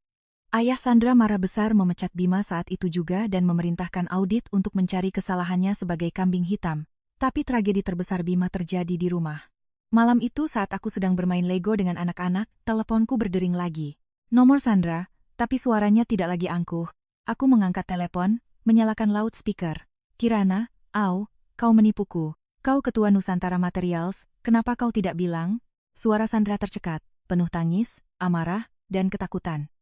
Ayah Sandra marah besar memecat Bima saat itu juga dan memerintahkan audit untuk mencari kesalahannya sebagai kambing hitam. Tapi tragedi terbesar Bima terjadi di rumah. Malam itu saat aku sedang bermain Lego dengan anak-anak, teleponku berdering lagi. Nomor Sandra, tapi suaranya tidak lagi angkuh. Aku mengangkat telepon, menyalakan loudspeaker. Kirana, kau menipuku. Kau ketua Nusantara Materials, kenapa kau tidak bilang? Suara Sandra tercekat, penuh tangis, amarah, dan ketakutan.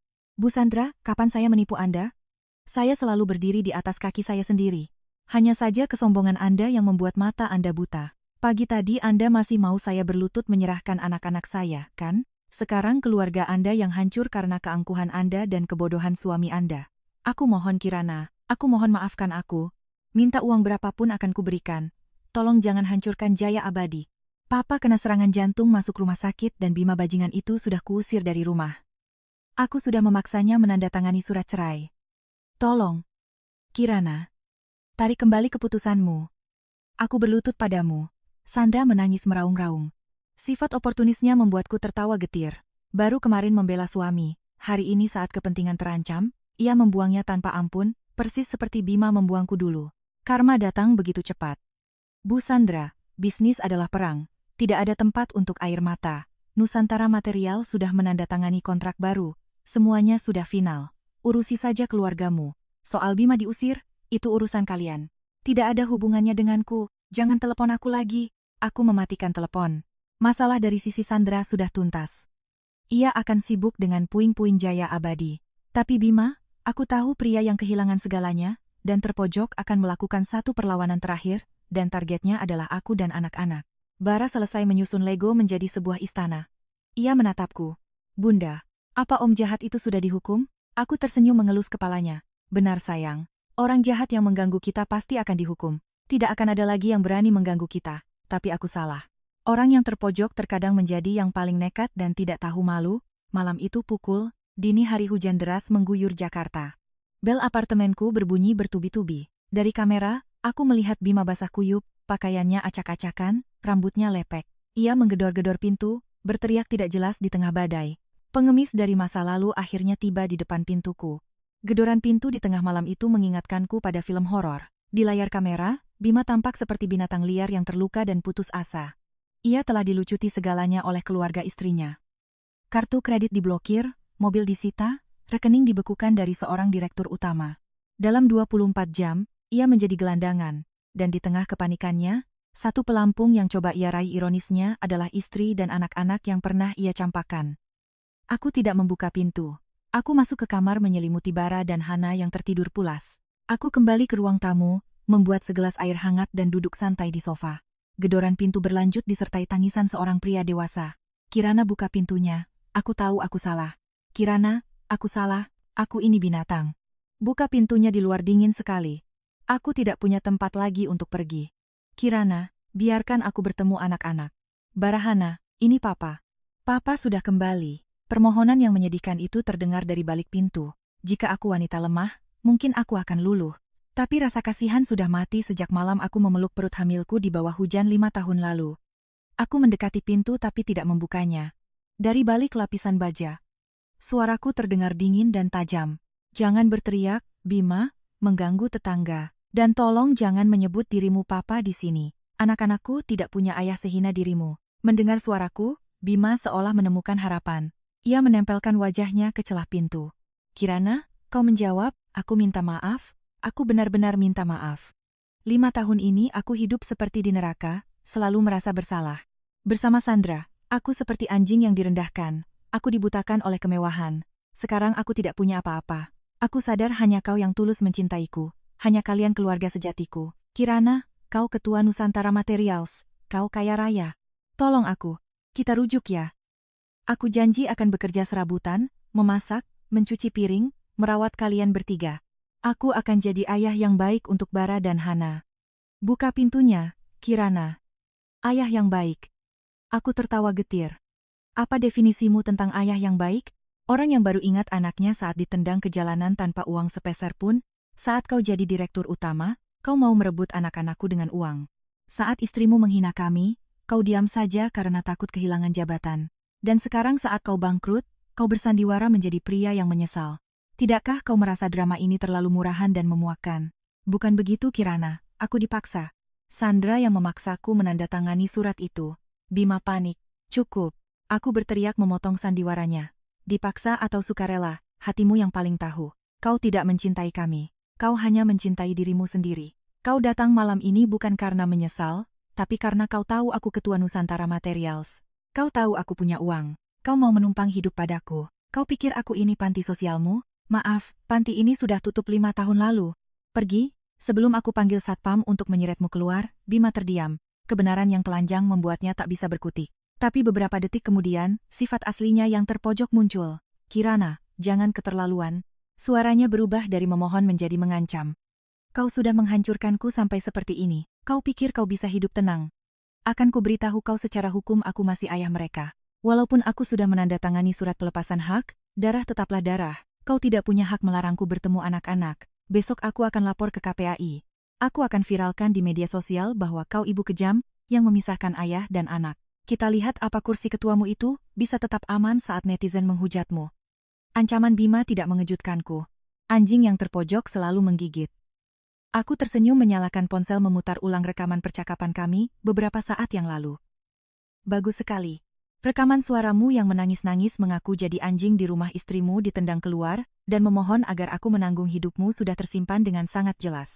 Bu Sandra, kapan saya menipu Anda? Saya selalu berdiri di atas kaki saya sendiri. Hanya saja kesombongan Anda yang membuat mata Anda buta. Pagi tadi Anda masih mau saya berlutut menyerahkan anak-anak saya, kan? Sekarang keluarga Anda yang hancur karena keangkuhan Anda dan kebodohan suami Anda. Aku mohon Kirana, aku mohon maafkan aku. Minta uang berapapun akan kuberikan. Tolong jangan hancurkan Jaya Abadi. Papa kena serangan jantung masuk rumah sakit dan Bima bajingan itu sudah kuusir dari rumah. Aku sudah memaksanya menandatangani surat cerai. Tolong. Kirana. Tarik kembali keputusanmu. Aku berlutut padamu. Sandra menangis meraung-raung. Sifat oportunisnya membuatku tertawa getir. Baru kemarin membela suami, hari ini saat kepentingan terancam, ia membuangnya tanpa ampun, persis seperti Bima membuangku dulu. Karma datang begitu cepat. Bu Sandra, bisnis adalah perang. Tidak ada tempat untuk air mata. Nusantara Material sudah menandatangani kontrak baru. Semuanya sudah final. Urusi saja keluargamu. Soal Bima diusir, itu urusan kalian. Tidak ada hubungannya denganku. Jangan telepon aku lagi. Aku mematikan telepon. Masalah dari sisi Sandra sudah tuntas. Ia akan sibuk dengan puing-puing jaya abadi. Tapi Bima, aku tahu pria yang kehilangan segalanya, dan terpojok akan melakukan satu perlawanan terakhir, dan targetnya adalah aku dan anak-anak. Bara selesai menyusun Lego menjadi sebuah istana. Ia menatapku. Bunda, apa om jahat itu sudah dihukum? Aku tersenyum mengelus kepalanya. Benar sayang. Orang jahat yang mengganggu kita pasti akan dihukum. Tidak akan ada lagi yang berani mengganggu kita. Tapi aku salah. Orang yang terpojok terkadang menjadi yang paling nekat dan tidak tahu malu. Malam itu pukul, dini hari hujan deras mengguyur Jakarta. Bel apartemenku berbunyi bertubi-tubi. Dari kamera, aku melihat Bima basah kuyup, pakaiannya acak-acakan, rambutnya lepek. Ia menggedor-gedor pintu, berteriak tidak jelas di tengah badai. Pengemis dari masa lalu akhirnya tiba di depan pintuku. Gedoran pintu di tengah malam itu mengingatkanku pada film horor. Di layar kamera, Bima tampak seperti binatang liar yang terluka dan putus asa. Ia telah dilucuti segalanya oleh keluarga istrinya. Kartu kredit diblokir, mobil disita, rekening dibekukan dari seorang direktur utama. Dalam 24 jam, ia menjadi gelandangan, dan di tengah kepanikannya, satu pelampung yang coba ia raih ironisnya adalah istri dan anak-anak yang pernah ia campakkan. Aku tidak membuka pintu. Aku masuk ke kamar menyelimuti Bara dan Hana yang tertidur pulas. Aku kembali ke ruang tamu, membuat segelas air hangat dan duduk santai di sofa. Gedoran pintu berlanjut disertai tangisan seorang pria dewasa. Kirana buka pintunya. Aku tahu aku salah. Kirana, aku salah, aku ini binatang. Buka pintunya di luar dingin sekali. Aku tidak punya tempat lagi untuk pergi. Kirana, biarkan aku bertemu anak-anak. Barahana, ini papa. Papa sudah kembali. Permohonan yang menyedihkan itu terdengar dari balik pintu. Jika aku wanita lemah, mungkin aku akan luluh. Tapi rasa kasihan sudah mati sejak malam aku memeluk perut hamilku di bawah hujan 5 tahun lalu. Aku mendekati pintu tapi tidak membukanya. Dari balik lapisan baja, suaraku terdengar dingin dan tajam. Jangan berteriak, Bima, mengganggu tetangga. Dan tolong jangan menyebut dirimu papa di sini. Anak-anakku tidak punya ayah sehina dirimu. Mendengar suaraku, Bima seolah menemukan harapan. Ia menempelkan wajahnya ke celah pintu. Kirana, kau menjawab, aku minta maaf, aku benar-benar minta maaf. 5 tahun ini aku hidup seperti di neraka, selalu merasa bersalah. Bersama Sandra, aku seperti anjing yang direndahkan. Aku dibutakan oleh kemewahan. Sekarang aku tidak punya apa-apa. Aku sadar hanya kau yang tulus mencintaiku. Hanya kalian keluarga sejatiku. Kirana, kau ketua Nusantara Materials. Kau kaya raya. Tolong aku. Kita rujuk ya. Aku janji akan bekerja serabutan, memasak, mencuci piring, merawat kalian bertiga. Aku akan jadi ayah yang baik untuk Bara dan Hana. Buka pintunya, Kirana. Ayah yang baik. Aku tertawa getir. Apa definisimu tentang ayah yang baik? Orang yang baru ingat anaknya saat ditendang ke jalanan tanpa uang sepeser pun, saat kau jadi direktur utama, kau mau merebut anak-anakku dengan uang. Saat istrimu menghina kami, kau diam saja karena takut kehilangan jabatan. Dan sekarang saat kau bangkrut, kau bersandiwara menjadi pria yang menyesal. Tidakkah kau merasa drama ini terlalu murahan dan memuakkan? Bukan begitu Kirana, aku dipaksa. Sandra yang memaksaku menandatangani surat itu. Bima panik. Cukup. Aku berteriak memotong sandiwaranya. Dipaksa atau sukarela, hatimu yang paling tahu. Kau tidak mencintai kami. Kau hanya mencintai dirimu sendiri. Kau datang malam ini bukan karena menyesal, tapi karena kau tahu aku ketua Nusantara Materials. Kau tahu aku punya uang. Kau mau menumpang hidup padaku. Kau pikir aku ini panti sosialmu? Maaf, panti ini sudah tutup 5 tahun lalu. Pergi, sebelum aku panggil satpam untuk menyeretmu keluar. Bima terdiam. Kebenaran yang telanjang membuatnya tak bisa berkutik. Tapi beberapa detik kemudian, sifat aslinya yang terpojok muncul. Kirana, jangan keterlaluan. Suaranya berubah dari memohon menjadi mengancam. Kau sudah menghancurkanku sampai seperti ini. Kau pikir kau bisa hidup tenang? Akan kuberitahu kau secara hukum aku masih ayah mereka. Walaupun aku sudah menandatangani surat pelepasan hak, darah tetaplah darah. Kau tidak punya hak melarangku bertemu anak-anak. Besok aku akan lapor ke KPAI. Aku akan viralkan di media sosial bahwa kau ibu kejam yang memisahkan ayah dan anak. Kita lihat apa kursi ketuamu itu bisa tetap aman saat netizen menghujatmu. Ancaman Bima tidak mengejutkanku. Anjing yang terpojok selalu menggigit. Aku tersenyum menyalakan ponsel memutar ulang rekaman percakapan kami beberapa saat yang lalu. Bagus sekali. Rekaman suaramu yang menangis-nangis mengaku jadi anjing di rumah istrimu ditendang keluar, dan memohon agar aku menanggung hidupmu sudah tersimpan dengan sangat jelas.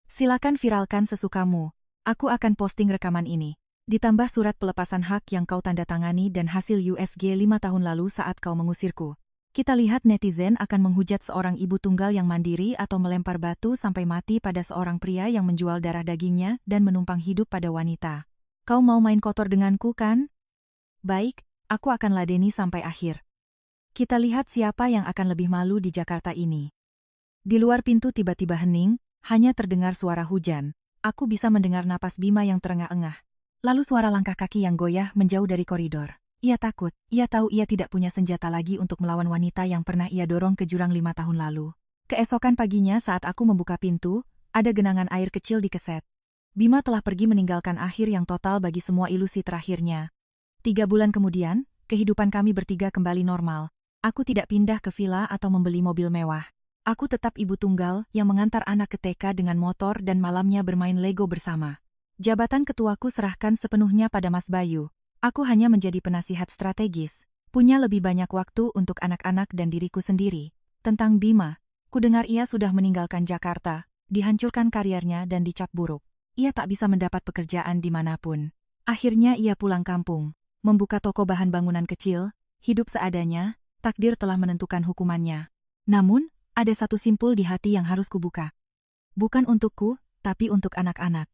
Silakan viralkan sesukamu. Aku akan posting rekaman ini. Ditambah surat pelepasan hak yang kau tanda tangani dan hasil USG 5 tahun lalu saat kau mengusirku. Kita lihat netizen akan menghujat seorang ibu tunggal yang mandiri atau melempar batu sampai mati pada seorang pria yang menjual darah dagingnya dan menumpang hidup pada wanita. Kau mau main kotor denganku kan? Baik, aku akan ladeni sampai akhir. Kita lihat siapa yang akan lebih malu di Jakarta ini. Di luar pintu tiba-tiba hening, hanya terdengar suara hujan. Aku bisa mendengar napas Bima yang terengah-engah. Lalu suara langkah kaki yang goyah menjauh dari koridor. Ia takut, ia tahu ia tidak punya senjata lagi untuk melawan wanita yang pernah ia dorong ke jurang 5 tahun lalu. Keesokan paginya saat aku membuka pintu, ada genangan air kecil di keset. Bima telah pergi meninggalkan akhir yang total bagi semua ilusi terakhirnya. 3 bulan kemudian, kehidupan kami bertiga kembali normal. Aku tidak pindah ke villa atau membeli mobil mewah. Aku tetap ibu tunggal yang mengantar anak ke TK dengan motor dan malamnya bermain Lego bersama. Jabatan ketuaku serahkan sepenuhnya pada Mas Bayu. Aku hanya menjadi penasihat strategis, punya lebih banyak waktu untuk anak-anak dan diriku sendiri. Tentang Bima, ku dengar ia sudah meninggalkan Jakarta, dihancurkan karirnya dan dicap buruk. Ia tak bisa mendapat pekerjaan dimanapun. Akhirnya ia pulang kampung. Membuka toko bahan bangunan kecil, hidup seadanya, takdir telah menentukan hukumannya. Namun, ada satu simpul di hati yang harus kubuka. Bukan untukku, tapi untuk anak-anak.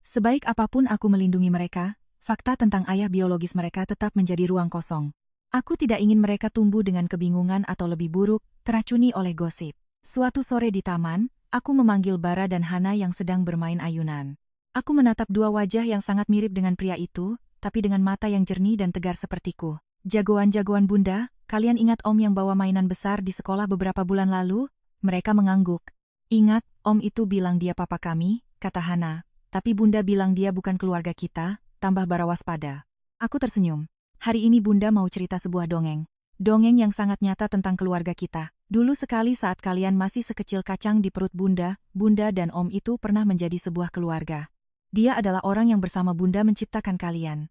Sebaik apapun aku melindungi mereka, fakta tentang ayah biologis mereka tetap menjadi ruang kosong. Aku tidak ingin mereka tumbuh dengan kebingungan atau lebih buruk, teracuni oleh gosip. Suatu sore di taman, aku memanggil Bara dan Hana yang sedang bermain ayunan. Aku menatap dua wajah yang sangat mirip dengan pria itu, tapi dengan mata yang jernih dan tegar sepertiku. Jagoan-jagoan bunda, kalian ingat om yang bawa mainan besar di sekolah beberapa bulan lalu? Mereka mengangguk. Ingat, om itu bilang dia papa kami, kata Hana. Tapi bunda bilang dia bukan keluarga kita, tambah Bara waspada. Aku tersenyum. Hari ini bunda mau cerita sebuah dongeng. Dongeng yang sangat nyata tentang keluarga kita. Dulu sekali saat kalian masih sekecil kacang di perut bunda, bunda dan om itu pernah menjadi sebuah keluarga. Dia adalah orang yang bersama bunda menciptakan kalian.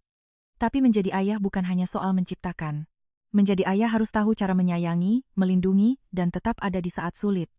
Tapi menjadi ayah bukan hanya soal menciptakan. Menjadi ayah harus tahu cara menyayangi, melindungi, dan tetap ada di saat sulit.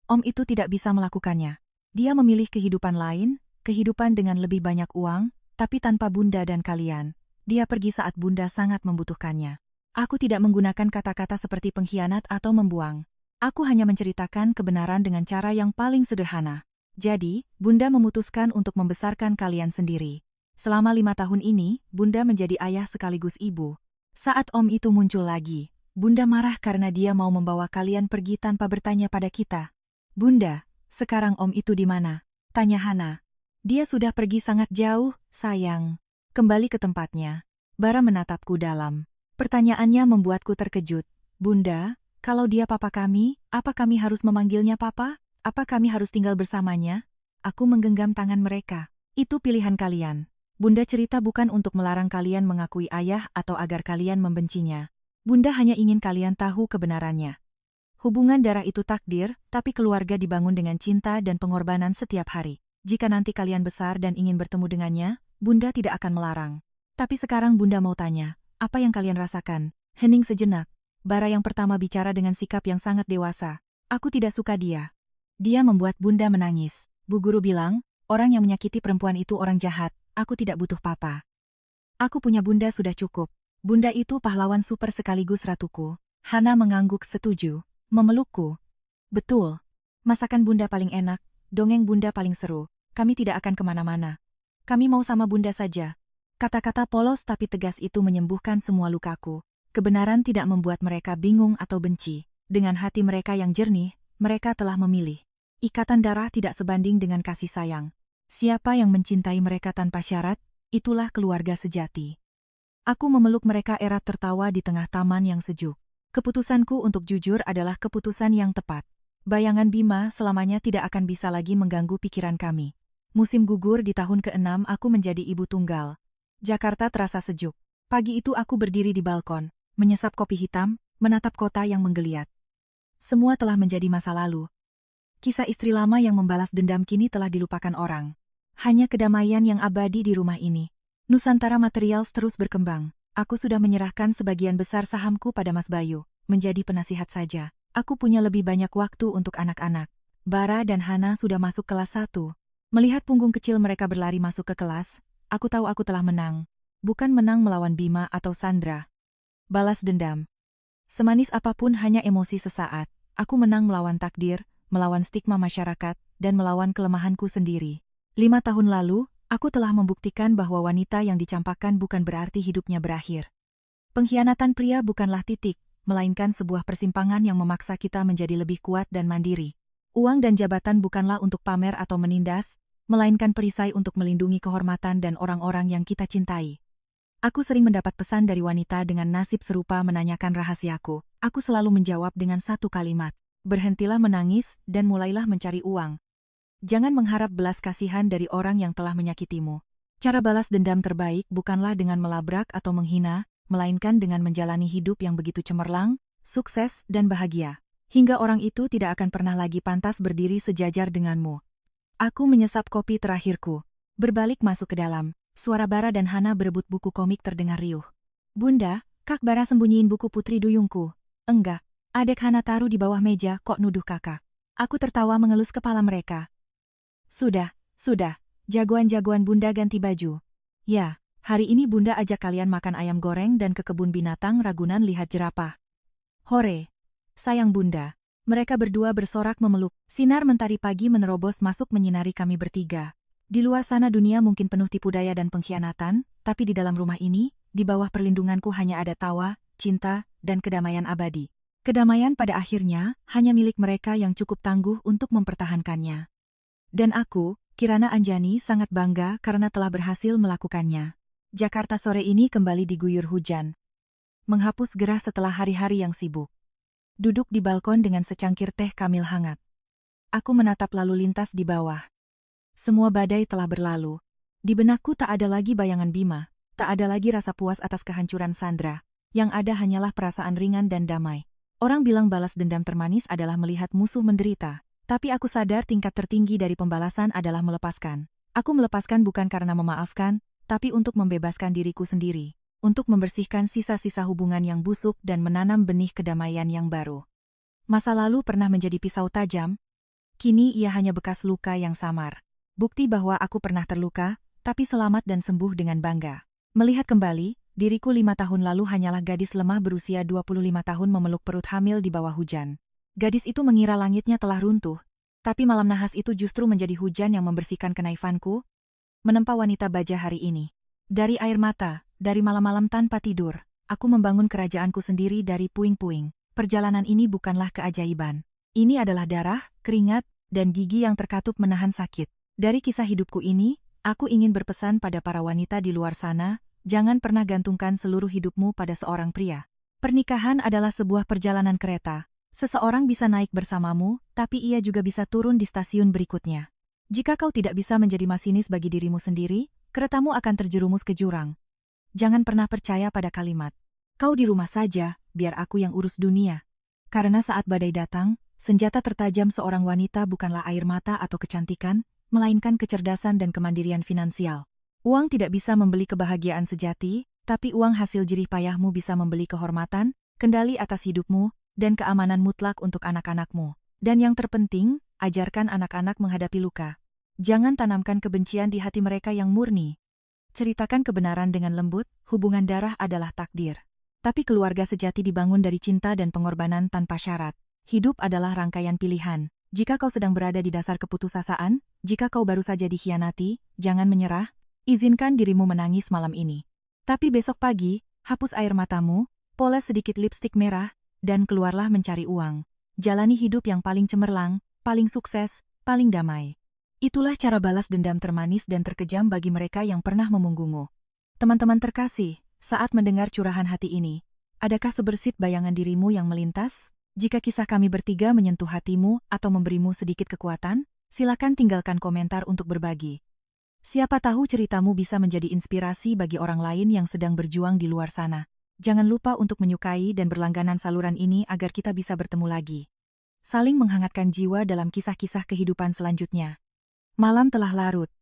Om itu tidak bisa melakukannya. Dia memilih kehidupan lain, kehidupan dengan lebih banyak uang, tapi tanpa bunda dan kalian. Dia pergi saat bunda sangat membutuhkannya. Aku tidak menggunakan kata-kata seperti pengkhianat atau membuang. Aku hanya menceritakan kebenaran dengan cara yang paling sederhana. Jadi, bunda memutuskan untuk membesarkan kalian sendiri. Selama 5 tahun ini, bunda menjadi ayah sekaligus ibu. Saat om itu muncul lagi, bunda marah karena dia mau membawa kalian pergi tanpa bertanya pada kita. Bunda, sekarang om itu di mana? Tanya Hana. Dia sudah pergi sangat jauh, sayang. Kembali ke tempatnya. Bara menatapku dalam. Pertanyaannya membuatku terkejut. Bunda, kalau dia papa kami, apa kami harus memanggilnya papa? Apa kami harus tinggal bersamanya? Aku menggenggam tangan mereka. Itu pilihan kalian. Bunda cerita bukan untuk melarang kalian mengakui ayah atau agar kalian membencinya. Bunda hanya ingin kalian tahu kebenarannya. Hubungan darah itu takdir, tapi keluarga dibangun dengan cinta dan pengorbanan setiap hari. Jika nanti kalian besar dan ingin bertemu dengannya, Bunda tidak akan melarang. Tapi sekarang Bunda mau tanya, apa yang kalian rasakan? Hening sejenak. Bara yang pertama bicara dengan sikap yang sangat dewasa. Aku tidak suka dia. Dia membuat Bunda menangis. Bu guru bilang, orang yang menyakiti perempuan itu orang jahat. Aku tidak butuh papa. Aku punya bunda sudah cukup. Bunda itu pahlawan super sekaligus ratuku. Hana mengangguk setuju. Memelukku. Betul. Masakan bunda paling enak, dongeng bunda paling seru. Kami tidak akan kemana-mana. Kami mau sama bunda saja. Kata-kata polos tapi tegas itu menyembuhkan semua lukaku. Kebenaran tidak membuat mereka bingung atau benci. Dengan hati mereka yang jernih, mereka telah memilih. Ikatan darah tidak sebanding dengan kasih sayang. Siapa yang mencintai mereka tanpa syarat, itulah keluarga sejati. Aku memeluk mereka erat tertawa di tengah taman yang sejuk. Keputusanku untuk jujur adalah keputusan yang tepat. Bayangan Bima selamanya tidak akan bisa lagi mengganggu pikiran kami. Musim gugur di tahun ke-6 aku menjadi ibu tunggal. Jakarta terasa sejuk. Pagi itu aku berdiri di balkon, menyesap kopi hitam, menatap kota yang menggeliat. Semua telah menjadi masa lalu. Kisah istri lama yang membalas dendam kini telah dilupakan orang. Hanya kedamaian yang abadi di rumah ini. Nusantara Materials terus berkembang. Aku sudah menyerahkan sebagian besar sahamku pada Mas Bayu. Menjadi penasihat saja. Aku punya lebih banyak waktu untuk anak-anak. Bara dan Hana sudah masuk kelas 1. Melihat punggung kecil mereka berlari masuk ke kelas, aku tahu aku telah menang. Bukan menang melawan Bima atau Sandra. Balas dendam. Semanis apapun hanya emosi sesaat. Aku menang melawan takdir, melawan stigma masyarakat, dan melawan kelemahanku sendiri. 5 tahun lalu, aku telah membuktikan bahwa wanita yang dicampakkan bukan berarti hidupnya berakhir. Pengkhianatan pria bukanlah titik, melainkan sebuah persimpangan yang memaksa kita menjadi lebih kuat dan mandiri. Uang dan jabatan bukanlah untuk pamer atau menindas, melainkan perisai untuk melindungi kehormatan dan orang-orang yang kita cintai. Aku sering mendapat pesan dari wanita dengan nasib serupa menanyakan rahasiaku. Aku selalu menjawab dengan satu kalimat. Berhentilah menangis dan mulailah mencari uang. Jangan mengharap belas kasihan dari orang yang telah menyakitimu. Cara balas dendam terbaik bukanlah dengan melabrak atau menghina, melainkan dengan menjalani hidup yang begitu cemerlang, sukses, dan bahagia. Hingga orang itu tidak akan pernah lagi pantas berdiri sejajar denganmu. Aku menyesap kopi terakhirku. Berbalik masuk ke dalam. Suara Bara dan Hana berebut buku komik terdengar riuh. Bunda, Kak Bara sembunyiin buku Putri Duyungku. Enggak, adek Hana taruh di bawah meja kok nuduh kakak. Aku tertawa mengelus kepala mereka. Sudah, jagoan-jagoan Bunda ganti baju. Ya, hari ini Bunda ajak kalian makan ayam goreng dan ke kebun binatang Ragunan lihat jerapah. Hore! Sayang Bunda. Mereka berdua bersorak memeluk. Sinar mentari pagi menerobos masuk menyinari kami bertiga. Di luar sana dunia mungkin penuh tipu daya dan pengkhianatan, tapi di dalam rumah ini, di bawah perlindunganku hanya ada tawa, cinta, dan kedamaian abadi. Kedamaian pada akhirnya hanya milik mereka yang cukup tangguh untuk mempertahankannya. Dan aku, Kirana Anjani, sangat bangga karena telah berhasil melakukannya. Jakarta sore ini kembali diguyur hujan. Menghapus gerah setelah hari-hari yang sibuk. Duduk di balkon dengan secangkir teh Kamil hangat. Aku menatap lalu lintas di bawah. Semua badai telah berlalu. Di benakku tak ada lagi bayangan Bima, tak ada lagi rasa puas atas kehancuran Sandra. Yang ada hanyalah perasaan ringan dan damai. Orang bilang balas dendam termanis adalah melihat musuh menderita, tapi aku sadar tingkat tertinggi dari pembalasan adalah melepaskan. Aku melepaskan bukan karena memaafkan, tapi untuk membebaskan diriku sendiri, untuk membersihkan sisa-sisa hubungan yang busuk dan menanam benih kedamaian yang baru. Masa lalu pernah menjadi pisau tajam, kini ia hanya bekas luka yang samar. Bukti bahwa aku pernah terluka, tapi selamat dan sembuh dengan bangga. Melihat kembali, diriku 5 tahun lalu hanyalah gadis lemah berusia 25 tahun memeluk perut hamil di bawah hujan. Gadis itu mengira langitnya telah runtuh, tapi malam nahas itu justru menjadi hujan yang membersihkan kenaifanku. Menempa wanita baja hari ini. Dari air mata, dari malam-malam tanpa tidur, aku membangun kerajaanku sendiri dari puing-puing. Perjalanan ini bukanlah keajaiban. Ini adalah darah, keringat, dan gigi yang terkatup menahan sakit. Dari kisah hidupku ini, aku ingin berpesan pada para wanita di luar sana, jangan pernah gantungkan seluruh hidupmu pada seorang pria. Pernikahan adalah sebuah perjalanan kereta. Seseorang bisa naik bersamamu, tapi ia juga bisa turun di stasiun berikutnya. Jika kau tidak bisa menjadi masinis bagi dirimu sendiri, keretamu akan terjerumus ke jurang. Jangan pernah percaya pada kalimat, kau di rumah saja, biar aku yang urus dunia. Karena saat badai datang, senjata tertajam seorang wanita bukanlah air mata atau kecantikan, melainkan kecerdasan dan kemandirian finansial. Uang tidak bisa membeli kebahagiaan sejati, tapi uang hasil jerih payahmu bisa membeli kehormatan, kendali atas hidupmu, dan keamanan mutlak untuk anak-anakmu. Dan yang terpenting, ajarkan anak-anak menghadapi luka. Jangan tanamkan kebencian di hati mereka yang murni. Ceritakan kebenaran dengan lembut, hubungan darah adalah takdir. Tapi keluarga sejati dibangun dari cinta dan pengorbanan tanpa syarat. Hidup adalah rangkaian pilihan. Jika kau sedang berada di dasar keputusasaan, jika kau baru saja dikhianati, jangan menyerah, izinkan dirimu menangis malam ini. Tapi besok pagi, hapus air matamu, poles sedikit lipstik merah, dan keluarlah mencari uang. Jalani hidup yang paling cemerlang, paling sukses, paling damai. Itulah cara balas dendam termanis dan terkejam bagi mereka yang pernah memunggunmu. Teman-teman terkasih, saat mendengar curahan hati ini, adakah sebersit bayangan dirimu yang melintas? Jika kisah kami bertiga menyentuh hatimu atau memberimu sedikit kekuatan, silakan tinggalkan komentar untuk berbagi. Siapa tahu ceritamu bisa menjadi inspirasi bagi orang lain yang sedang berjuang di luar sana. Jangan lupa untuk menyukai dan berlangganan saluran ini agar kita bisa bertemu lagi. saling menghangatkan jiwa dalam kisah-kisah kehidupan selanjutnya. Malam telah larut.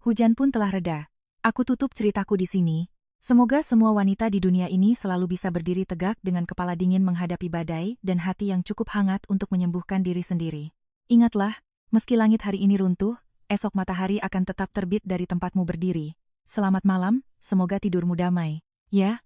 Hujan pun telah reda. Aku tutup ceritaku di sini. Semoga semua wanita di dunia ini selalu bisa berdiri tegak dengan kepala dingin menghadapi badai dan hati yang cukup hangat untuk menyembuhkan diri sendiri. Ingatlah, meski langit hari ini runtuh, esok matahari akan tetap terbit dari tempatmu berdiri. Selamat malam, semoga tidurmu damai. Ya.